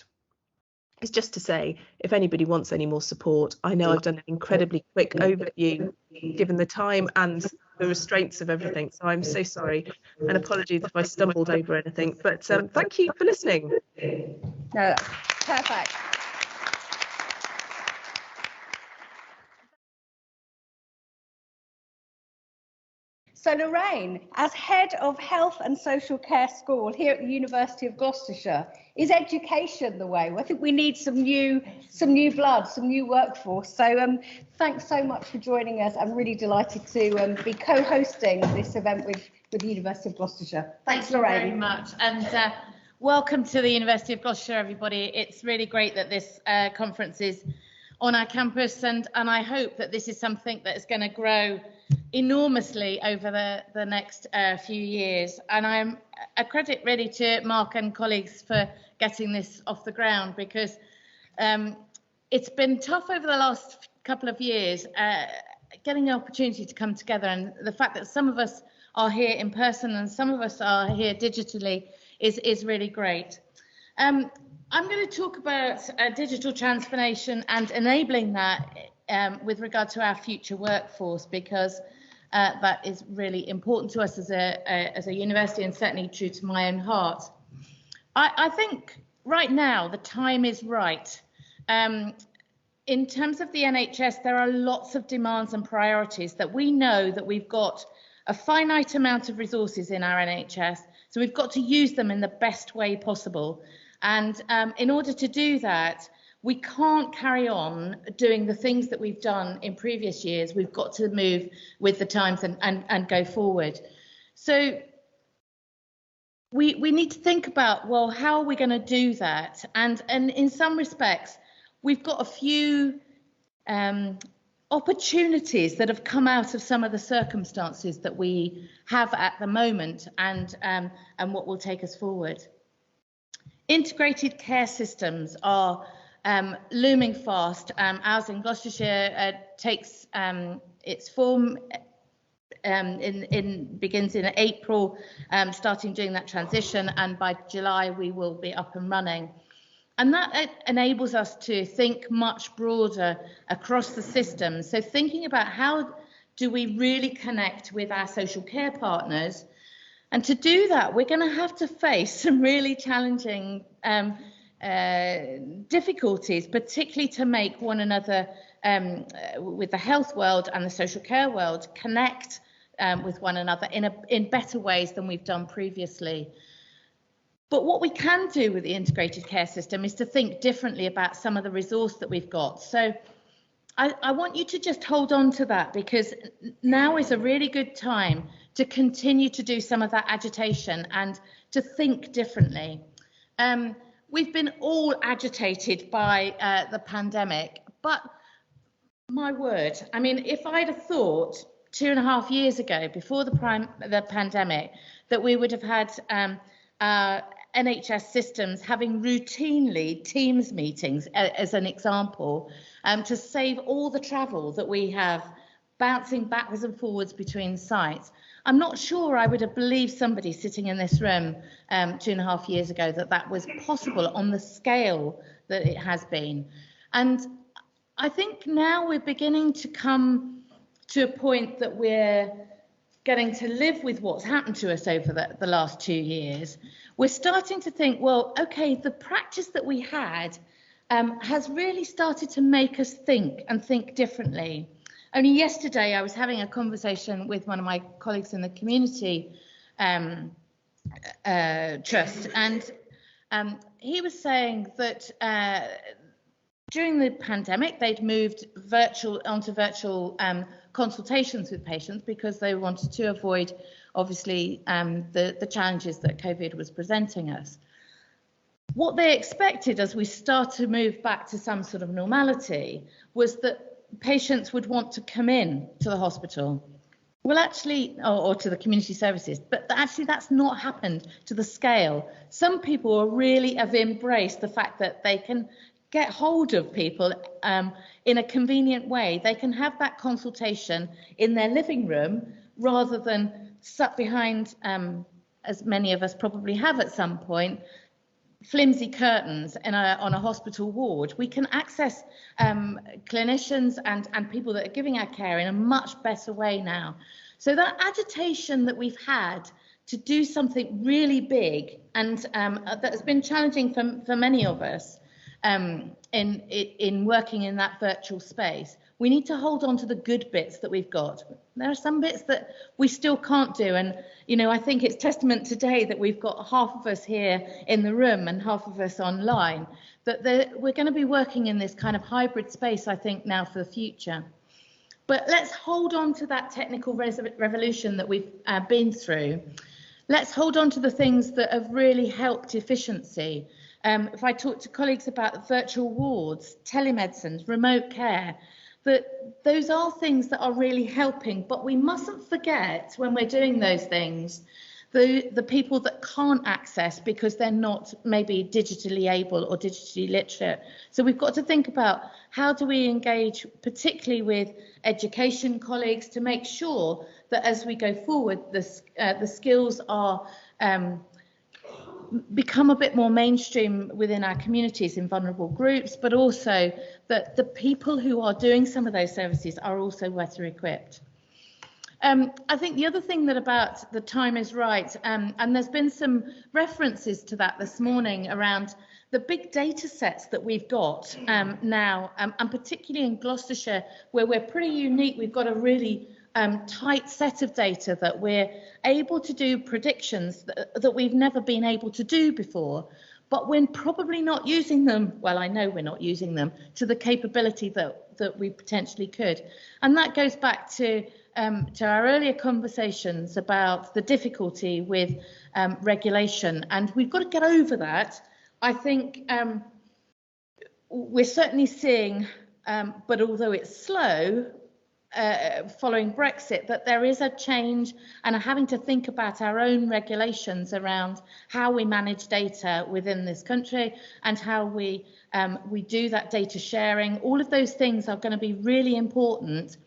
is just to say, if anybody wants any more support, I know I've done an incredibly quick overview given the time and the restraints of everything, so I'm so sorry and apologies if I stumbled over anything, but thank you for listening. No, perfect. So Lorraine, as head of Health and Social Care School here at the University of Gloucestershire, is education the way? I think we need some new blood, some new workforce. So thanks so much for joining us. I'm really delighted to be co-hosting this event with the University of Gloucestershire. Thanks, Lorraine. Thank you very much. And welcome to the University of Gloucestershire, everybody. It's really great that this conference is on our campus, and I hope that this is something that is going to grow enormously over the next few years. And I'm a credit really to Mark and colleagues for getting this off the ground, because it's been tough over the last couple of years getting the opportunity to come together, and the fact that some of us are here in person and some of us are here digitally is really great. I'm going to talk about digital transformation and enabling that with regard to our future workforce, because that is really important to us as a university, and certainly true to my own heart. I think right now the time is right. In terms of the NHS, there are lots of demands and priorities that we know that we've got a finite amount of resources in our NHS, so we've got to use them in the best way possible. And in order to do that, we can't carry on doing the things that we've done in previous years. We've got to move with the times and go forward. So we need to think about, well, how are we going to do that? And in some respects, we've got a few opportunities that have come out of some of the circumstances that we have at the moment, and what will take us forward. Integrated care systems are looming fast. Ours in Gloucestershire takes its form begins in April, starting doing that transition, and by July we will be up and running. And that enables us to think much broader across the system. So thinking about how do we really connect with our social care partners. And to do that, we're going to have to face some really challenging difficulties, particularly to make one another, with the health world and the social care world, connect with one another in better ways than we've done previously. But what we can do with the integrated care system is to think differently about some of the resource that we've got. So I want you to just hold on to that, because now is a really good time to continue to do some of that agitation and to think differently. We've been all agitated by the pandemic, but my word, I mean, if I'd have thought 2.5 years ago, before the pandemic, that we would have had NHS systems having routinely Teams meetings, as an example, to save all the travel that we have bouncing backwards and forwards between sites, I'm not sure I would have believed somebody sitting in this room 2.5 years ago that was possible on the scale that it has been. And I think now we're beginning to come to a point that we're getting to live with what's happened to us over the last 2 years. We're starting to think, well, okay, the practice that we had has really started to make us think and think differently. Only yesterday, I was having a conversation with one of my colleagues in the community trust, and he was saying that during the pandemic, they'd moved onto virtual consultations with patients because they wanted to avoid, obviously, the challenges that COVID was presenting us. What they expected as we start to move back to some sort of normality was that patients would want to come in to the hospital. Well, actually, or to the community services, but actually that's not happened to the scale. Some people really have embraced the fact that they can get hold of people in a convenient way. They can have that consultation in their living room rather than sat behind, as many of us probably have at some point, flimsy curtains on a hospital ward. We can access clinicians and people that are giving our care in a much better way now. So that agitation that we've had to do something really big and that has been challenging for many of us in working in that virtual space, we need to hold on to the good bits that we've got. There are some bits that we still can't do, and I think it's testament today that we've got half of us here in the room and half of us online, that we're going to be working in this kind of hybrid space, I think, now for the future. But let's hold on to that technical revolution that we've been through. Let's hold on to the things that have really helped efficiency. If I talk to colleagues about virtual wards, telemedicine, remote care, that those are things that are really helping, but we mustn't forget when we're doing those things, the people that can't access because they're not maybe digitally able or digitally literate. So we've got to think about how do we engage particularly with education colleagues to make sure that as we go forward, the skills are become a bit more mainstream within our communities in vulnerable groups, but also that the people who are doing some of those services are also better equipped. I think the other thing that about the time is right, and there's been some references to that this morning around the big data sets that we've got now, and particularly in Gloucestershire, where we're pretty unique. We've got a really tight set of data that we're able to do predictions that we've never been able to do before, but we're probably not using them, well, I know we're not using them to the capability that we potentially could. And that goes back to our earlier conversations about the difficulty with regulation, and we've got to get over that. I think we're certainly seeing, but although it's slow, following Brexit, that there is a change and having to think about our own regulations around how we manage data within this country and how we do that data sharing. All of those things are going to be really important,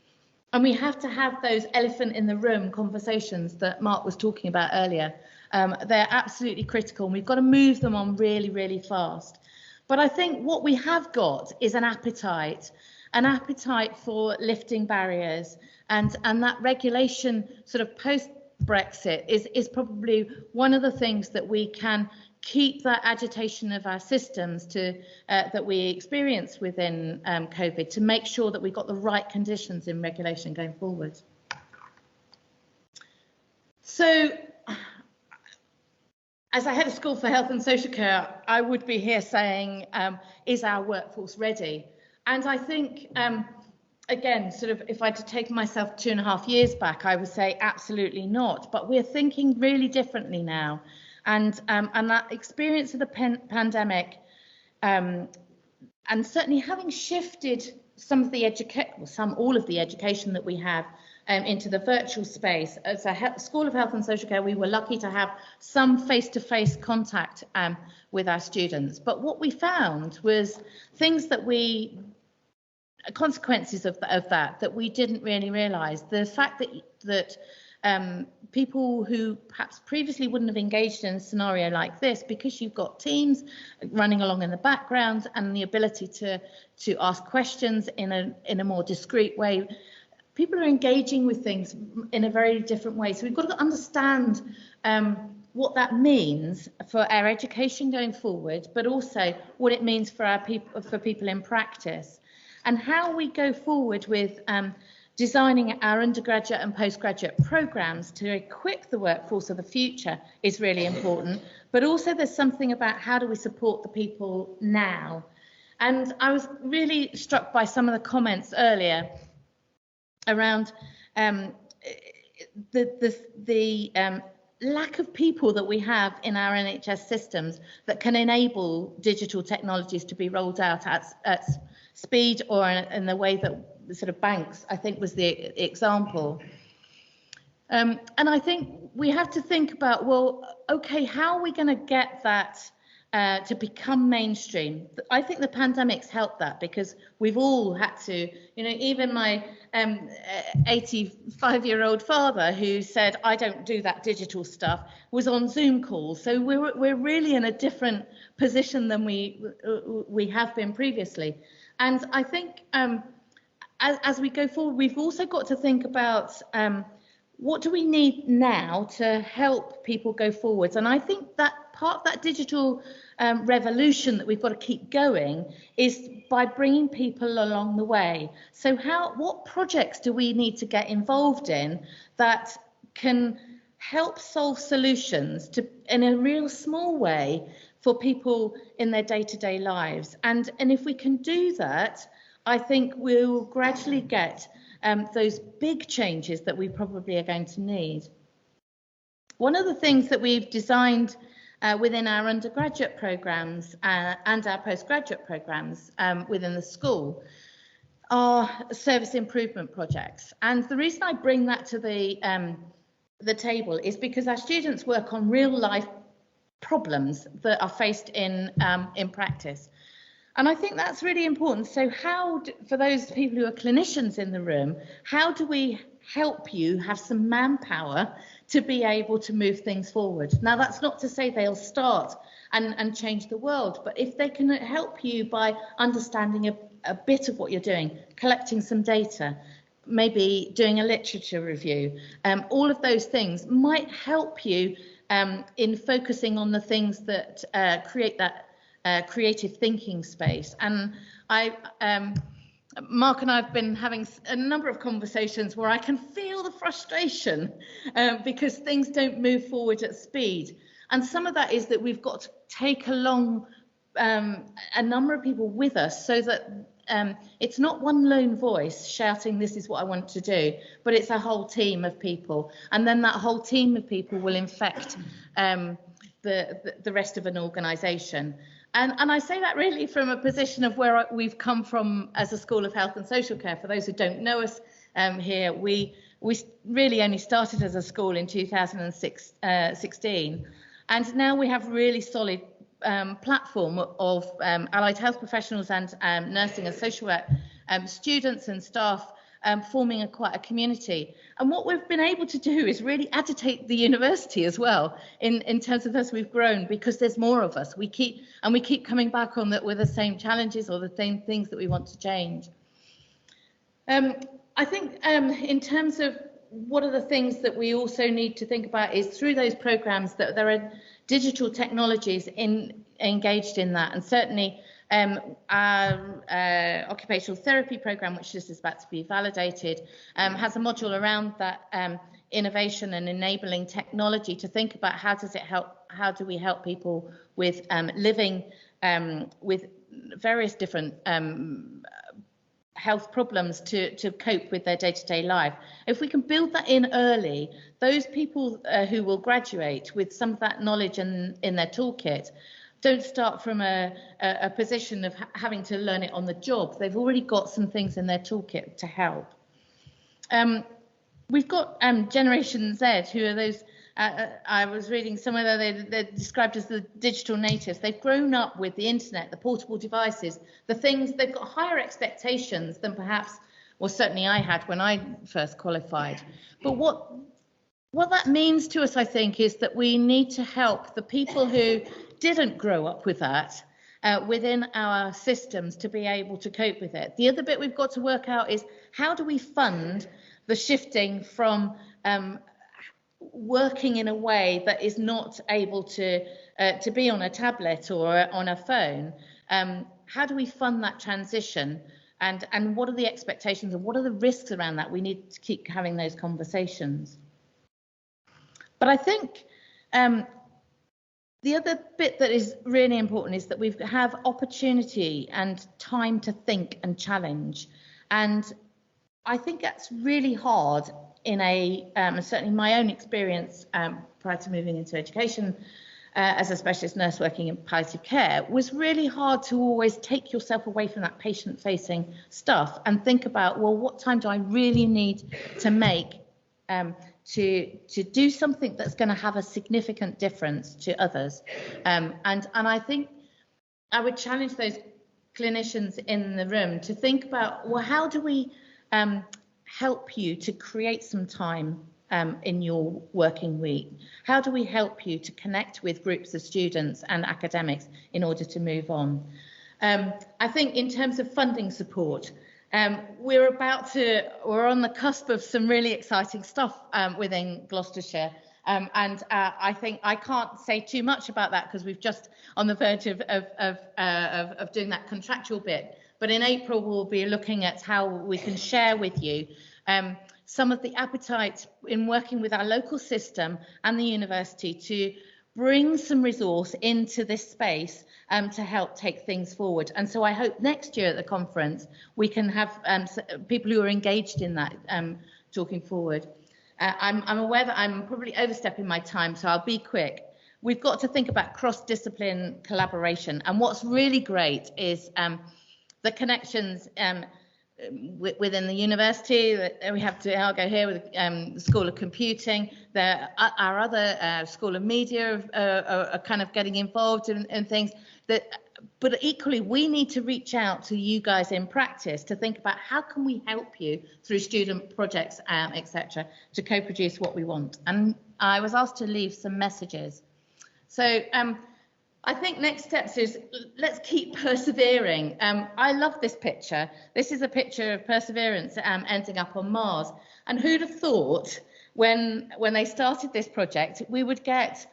and we have to have those elephant in the room conversations that Mark was talking about earlier. They're absolutely critical, and we've got to move them on really, really fast. But I think what we have got is an appetite for lifting barriers, and that regulation sort of post-Brexit is probably one of the things that we can keep that agitation of our systems that we experience within COVID, to make sure that we've got the right conditions in regulation going forward. So, as I head of School for Health and Social Care, I would be here saying, is our workforce ready? And I think, again, sort of if I had to take myself 2.5 years back, I would say absolutely not. But we're thinking really differently now. And that experience of the pandemic, and certainly having shifted some of the all of the education that we have into the virtual space. As a School of Health and Social Care, we were lucky to have some face-to-face contact with our students. But what we found was things that consequences of that we didn't really realise. The fact that people who perhaps previously wouldn't have engaged in a scenario like this, because you've got teams running along in the background and the ability to ask questions in a more discreet way, people are engaging with things in a very different way. So we've got to understand what that means for our education going forward, but also what it means for people in practice, and how we go forward with designing our undergraduate and postgraduate programmes to equip the workforce of the future is really important. But also there's something about how do we support the people now. And I was really struck by some of the comments earlier around the lack of people that we have in our NHS systems that can enable digital technologies to be rolled out at speed, or in the way that sort of banks, I think, was the example. And I think we have to think about, well, okay, how are we going to get that to become mainstream? I think the pandemic's helped that, because we've all had to, you know, even my 85-year-old father, who said, I don't do that digital stuff, was on Zoom calls. So we're really in a different position than we have been previously. And I think as we go forward, we've also got to think about what do we need now to help people go forwards. And I think that part of that digital revolution that we've got to keep going is by bringing people along the way. So what projects do we need to get involved in that can help solve solutions in a real small way for people in their day-to-day lives? And if we can do that, I think we'll gradually get those big changes that we probably are going to need. One of the things that we've designed within our undergraduate programs and our postgraduate programs within the school are service improvement projects. And the reason I bring that to the table is because our students work on real life problems that are faced in practice. And I think that's really important. So for those people who are clinicians in the room, how do we help you have some manpower to be able to move things forward? Now, that's not to say they'll start and change the world, but if they can help you by understanding a bit of what you're doing, collecting some data, maybe doing a literature review, all of those things might help you in focusing on the things that create that creative thinking space. And Mark and I have been having a number of conversations where I can feel the frustration because things don't move forward at speed. And some of that is that we've got to take along a number of people with us, so that it's not one lone voice shouting, this is what I want to do, but it's a whole team of people. And then that whole team of people will infect the rest of an organisation. And I say that really from a position of where we've come from as a School of Health and Social Care. For those who don't know us here, we really only started as a school in 2016. And now we have really solid platform of allied health professionals and nursing and social work students and staff forming quite a community. And what we've been able to do is really agitate the university as well in terms of as we've grown, because there's more of us. We keep coming back on that with the same challenges or the same things that we want to change. I think in terms of what are the things that we also need to think about is through those programs that there are digital technologies engaged in that. And certainly our occupational therapy program, which is about to be validated, has a module around that innovation and enabling technology to think about how do we help people with living with various different health problems to cope with their day-to-day life. If we can build that in early, those people who will graduate with some of that knowledge in their toolkit don't start from a position of having to learn it on the job. They've already got some things in their toolkit to help. We've got Generation Z, who are those, I was reading somewhere that they're described as the digital natives. They've grown up with the internet, the portable devices, the things, they've got higher expectations than perhaps, well, certainly I had when I first qualified. But what that means to us, I think, is that we need to help the people who didn't grow up with that within our systems to be able to cope with it. The other bit we've got to work out is how do we fund the shifting from working in a way that is not able to be on a tablet or on a phone? How do we fund that transition? And what are the expectations and what are the risks around that? We need to keep having those conversations. But I think the other bit that is really important is that we have opportunity and time to think and challenge. And I think that's really hard in a, certainly my own experience prior to moving into education as a specialist nurse working in palliative care, was really hard to always take yourself away from that patient-facing stuff and think about, well, what time do I really need to make to do something that's going to have a significant difference to others. And I think I would challenge those clinicians in the room to think about, well, how do we help you to create some time in your working week? How do we help you to connect with groups of students and academics in order to move on? I think in terms of funding support, we're on the cusp of some really exciting stuff within Gloucestershire. And I think I can't say too much about that because we've just on the verge of doing that contractual bit. But in April, we'll be looking at how we can share with you some of the appetite in working with our local system and the university to bring some resource into this space to help take things forward. And so I hope next year at the conference, we can have people who are engaged in that talking forward. I'm aware that I'm probably overstepping my time, so I'll be quick. We've got to think about cross-discipline collaboration. And what's really great is the connections within the university. We have Dangoor here with the School of Computing. Our other School of Media are kind of getting involved in things. But equally, we need to reach out to you guys in practice to think about how can we help you through student projects, etc., to co-produce what we want. And I was asked to leave some messages. So I think next steps is let's keep persevering. I love this picture. This is a picture of Perseverance ending up on Mars. And who'd have thought when they started this project, we would get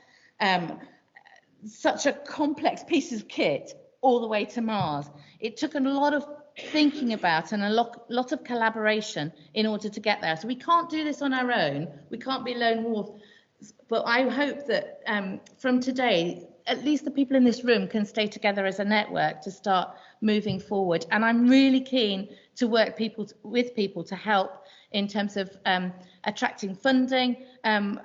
such a complex piece of kit all the way to Mars. It took a lot of thinking about and a lot of collaboration in order to get there. So we can't do this on our own. We can't be lone wolf. But I hope that from today, at least the people in this room can stay together as a network to start moving forward. And I'm really keen to work with people to help in terms of attracting funding and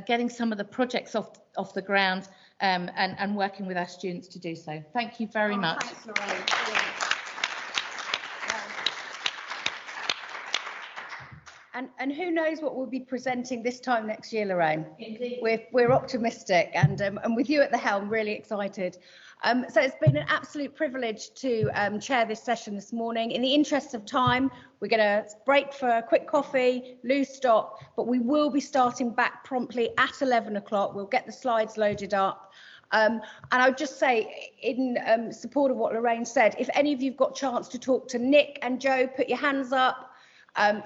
getting some of the projects off the ground and working with our students to do so. Thank you very much. Thanks, Lorraine. And who knows what we'll be presenting this time next year, Lorraine? Indeed. We're optimistic and with you at the helm, really excited. So it's been an absolute privilege to chair this session this morning. In the interest of time, we're going to break for a quick coffee, lose stop, but we will be starting back promptly at 11 o'clock. We'll get the slides loaded up. And I would just say, in support of what Lorraine said, if any of you've got a chance to talk to Nick and Joe, put your hands up.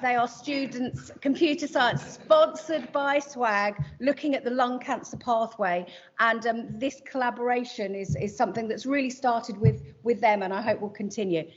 They are students, computer science, sponsored by SWAG, looking at the lung cancer pathway. And this collaboration is something that's really started with them, and I hope will continue.